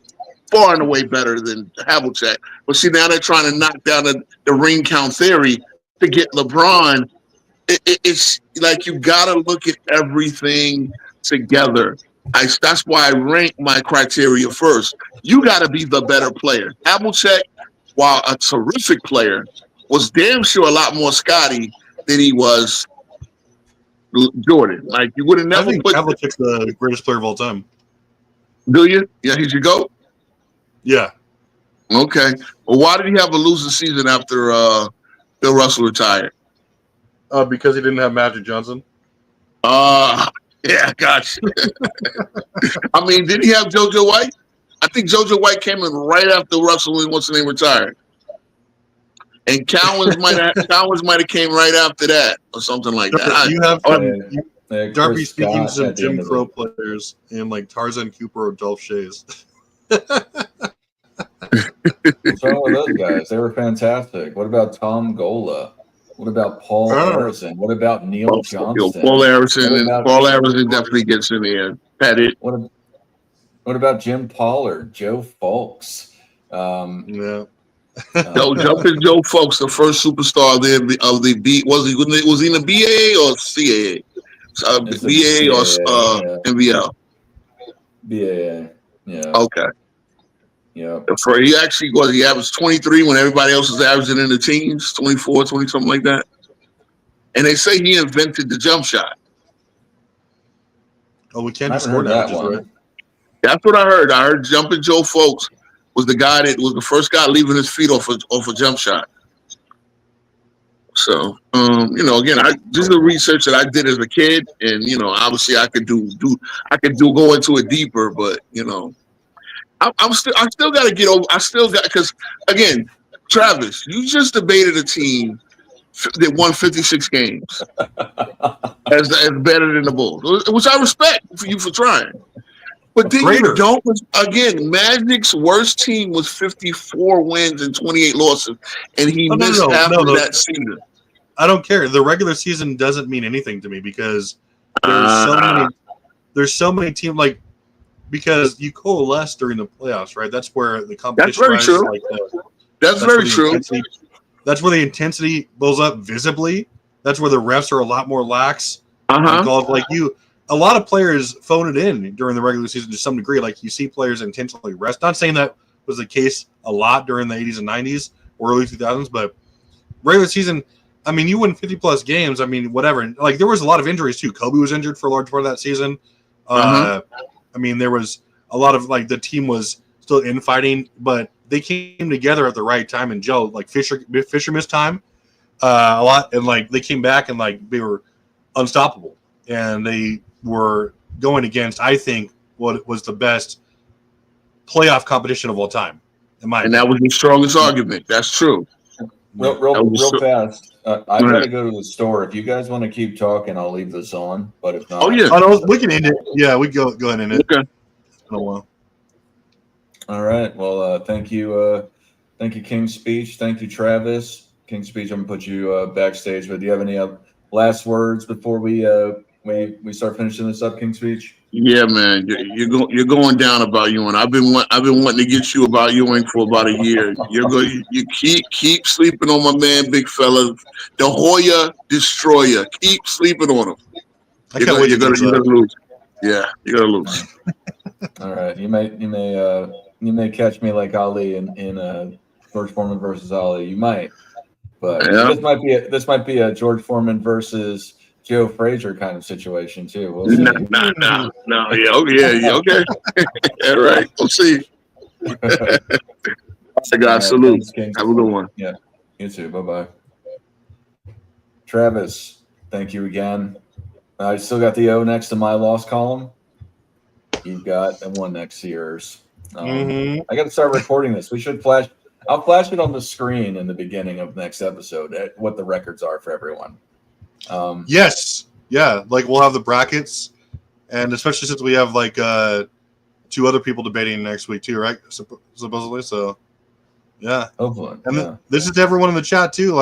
far and away better than Havlicek. But see, now they're trying to knock down the ring count theory to get LeBron. It's like you got to look at everything together. That's why I rank my criteria first. You got to be the better player. Havlicek, while a terrific player, was damn sure a lot more Scotty than he was Jordan. Like you would have never. I think Havlicek's the greatest player of all time. Do you? Yeah, he's your GOAT? Yeah. Okay. Well, why did he have a losing season after Bill Russell retired? Because he didn't have Magic Johnson. Yeah, gotcha. I mean, did he have JoJo White? I think JoJo White came in right after Russell and what's the name retired. And Cowens might have came right after that or something like that. You have Darby speaking to some Jim Crow players and like Tarzan Cooper or Dolph Shays. What's wrong with those guys? They were fantastic. What about Tom Gola? What about Paul Harrison? What about Neil Johnston? Paul Harrison definitely gets in there. Pettit. What about Jim Pollard, Joe Fulks? Yeah. Jumping Joe Folks, the first superstar of the B. Was he in the BAA or CAA? It's the BAA or NBL? BAA. Yeah. Okay. Yeah. He actually was. He averaged 23 when everybody else was averaging in the teens, 24, 20, something like that. And they say he invented the jump shot. Oh, we can't I just haven't score heard that damages, one. right? That's what I heard. I heard Jumping Joe Folks was the guy that was the first guy leaving his feet off a jump shot. So, again, this is the research that I did as a kid, and obviously I could go into it deeper, but I still got to get over. Because again, Travis, you just debated a team that won 56 games as better than the Bulls, which I respect for you for trying. But then you don't. Again, Magic's worst team was 54 wins and 28 losses, and he missed half of that season. I don't care. The regular season doesn't mean anything to me because there's so many teams because you coalesce during the playoffs, right? That's where the competition. That's very true. That's very true. That's where the intensity blows up visibly. That's where the refs are a lot more lax. A lot of players phone it in during the regular season to some degree. Like you see players intentionally rest. Not saying that was the case a lot during the 80s and 90s or early 2000s, but regular season, I mean, you win 50-plus games. I mean, whatever. Like there was a lot of injuries too. Kobe was injured for a large part of that season. I mean, there was a lot of the team was still infighting, but they came together at the right time. And Joe, Fisher missed time a lot, and they came back and they were unstoppable, and they were going against, I think, what was the best playoff competition of all time. And that was the strongest argument. That's true. Real fast. I got to go to the store. If you guys want to keep talking, I'll leave this on. But if not, we can end it. Yeah, we go ahead and end it. Okay. All right. Well, thank you, King's Speech. Thank you, Travis. King's Speech. I'm gonna put you backstage. But do you have any last words before we start finishing this up, King's Speech? Yeah, man, you're going down about Ewing. I've been wanting to get you about Ewing for about a year. You keep sleeping on my man, big fella, the Hoya destroyer. Keep sleeping on him. You're gonna lose. Yeah, you're gonna lose. All right, you may catch me like Ali in George Foreman versus Ali. You might, but this might be a George Foreman versus Joe Frazier kind of situation too. We'll see. No. Yeah. Okay. All right. We'll see. I got salute. Have a good one. Yeah. You too. Bye-bye. Travis, thank you again. I still got the O next to my loss column. You've got a 1 next to yours. I got to start recording this. We should flash. I'll flash it on the screen in the beginning of next episode what the records are for everyone. Yes. Yeah. We'll have the brackets, and especially since we have 2 other people debating next week too, right? Supposedly. So yeah. Hopefully. And this is everyone in the chat too,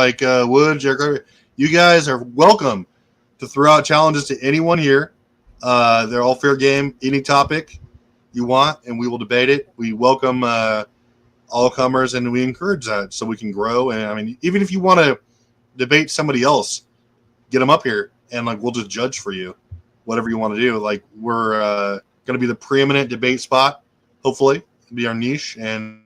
Wood, Jericho. You guys are welcome to throw out challenges to anyone here. They're all fair game. Any topic you want, and we will debate it. We welcome all comers, and we encourage that so we can grow. And I mean, even if you want to debate somebody else, get them up here, and we'll just judge for you, whatever you want to do. We're going to be the preeminent debate spot, hopefully, be our niche, and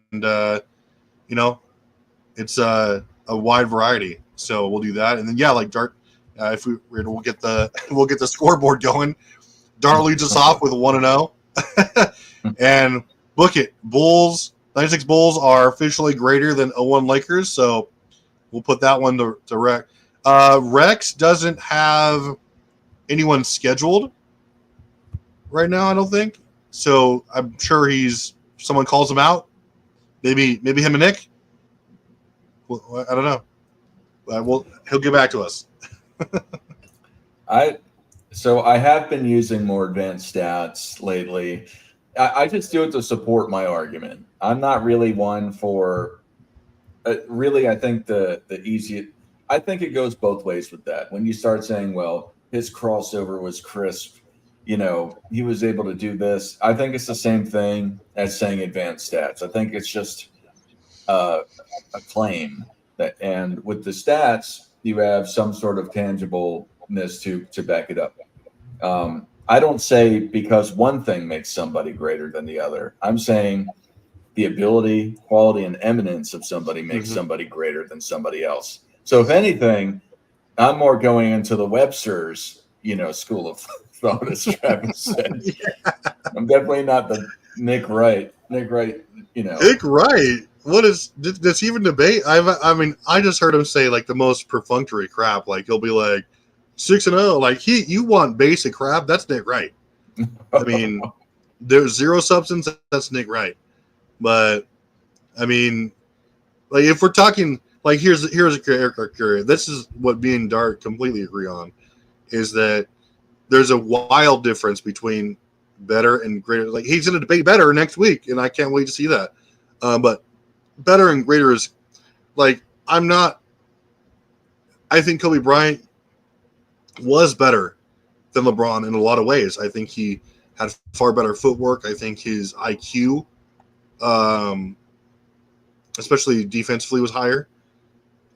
it's a wide variety. So we'll do that, and then Dart. If we'll get the scoreboard going. Dart leads us off with 1-0, and book it. 96 Bulls are officially greater than 01 Lakers, so we'll put that one to Rex. Rex doesn't have anyone scheduled right now, I don't think. So I'm sure someone calls him out. Maybe him and Nick. Well, I don't know. He'll get back to us. So I have been using more advanced stats lately. I just do it to support my argument. I'm not really one for really. I think the easy. I think it goes both ways with that. When you start saying, well, his crossover was crisp, he was able to do this. I think it's the same thing as saying advanced stats. I think it's just a claim that, and with the stats, you have some sort of tangibleness to back it up. I don't say because one thing makes somebody greater than the other. I'm saying the ability, quality, and eminence of somebody makes somebody greater than somebody else. So if anything, I'm more going into the Webster's, school of thought, as Travis said. I'm definitely not the Nick Wright. Nick Wright, Nick Wright. What is does he even debate? I mean, I just heard him say like the most perfunctory crap. Like he'll be like 6-0. Like you want basic crap? That's Nick Wright. I mean, there's zero substance. That's Nick Wright. But I mean, like if we're talking, like here's a criteria. This is what me and Dart completely agree on, is that there's a wild difference between better and greater. Like he's going to debate better next week, and I can't wait to see that. But better and greater is like I think Kobe Bryant was better than LeBron in a lot of ways. I think he had far better footwork. I think his IQ, especially defensively, was higher.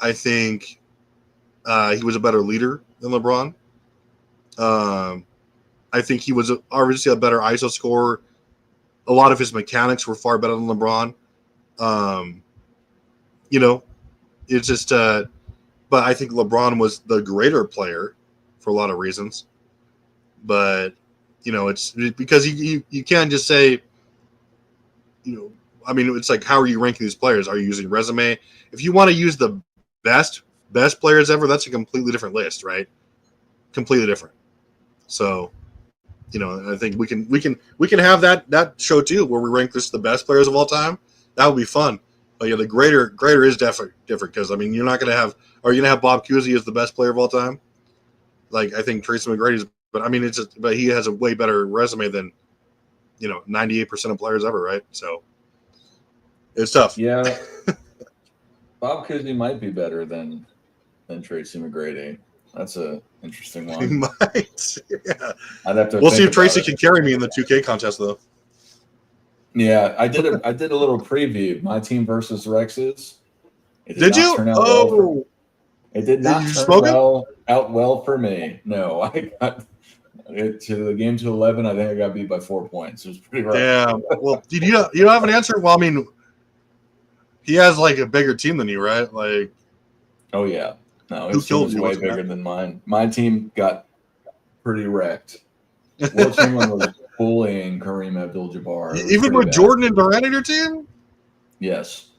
I think he was a better leader than LeBron. I think he was obviously a better ISO scorer. A lot of his mechanics were far better than LeBron. It's just, but I think LeBron was the greater player for a lot of reasons. But, it's because you can't just say, I mean, it's like, how are you ranking these players? Are you using resume? If you want to use the best players ever, that's a completely different list, right? Completely different. So, I think we can have that show too, where we rank the best players of all time. That would be fun. But yeah, the greater is different because I mean, you're not going to have. Are you going to have Bob Cousy as the best player of all time? Like I think Tracy McGrady's, but I mean, but he has a way better resume than 98% of players ever, right? So it's tough. Yeah, Bob Cousy might be better than Tracy McGrady. That's a interesting one. He might. Yeah. I'd have to. We'll see if Tracy can carry me in the 2K contest, though. Yeah, I did a little preview. My team versus Rex's. Did you? It did not turn out well for me. No, I got it to the game to 11. I think I got beat by 4 points. It was pretty rough. Yeah. Well, you don't have an answer? Well, I mean, he has like a bigger team than you, right? Like, oh yeah, no, his team was way bigger than mine. My team got pretty wrecked. Will Chamberlain was bullying Kareem Abdul-Jabbar. Even with Jordan and Durant in your team? Yes,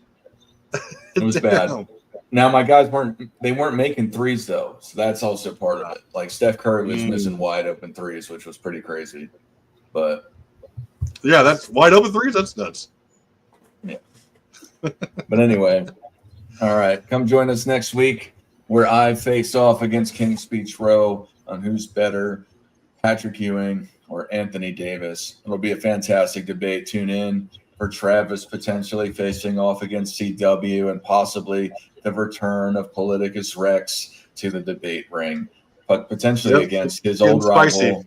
it was bad. Now my guys weren't making threes though, so that's also part of it. Like Steph Curry was missing wide open threes, which was pretty crazy. But yeah, that's wide open threes. That's nuts. Yeah. But anyway, all right, come join us next week where I face off against King Speech Row on who's better, Patrick Ewing or Anthony Davis. It'll be a fantastic debate. Tune in for Travis potentially facing off against CW and possibly the return of Politicus Rex to the debate ring, but potentially against his old rival,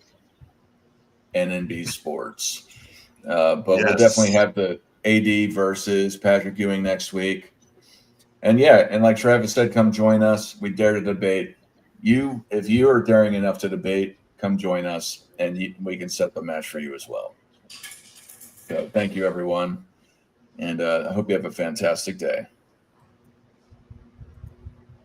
NNB Sports. But we'll definitely have the AD versus Patrick Ewing next week. And yeah, and like Travis said, come join us. We dare to debate. If you are daring enough to debate, come join us, and we can set the match for you as well. So thank you, everyone, and I hope you have a fantastic day.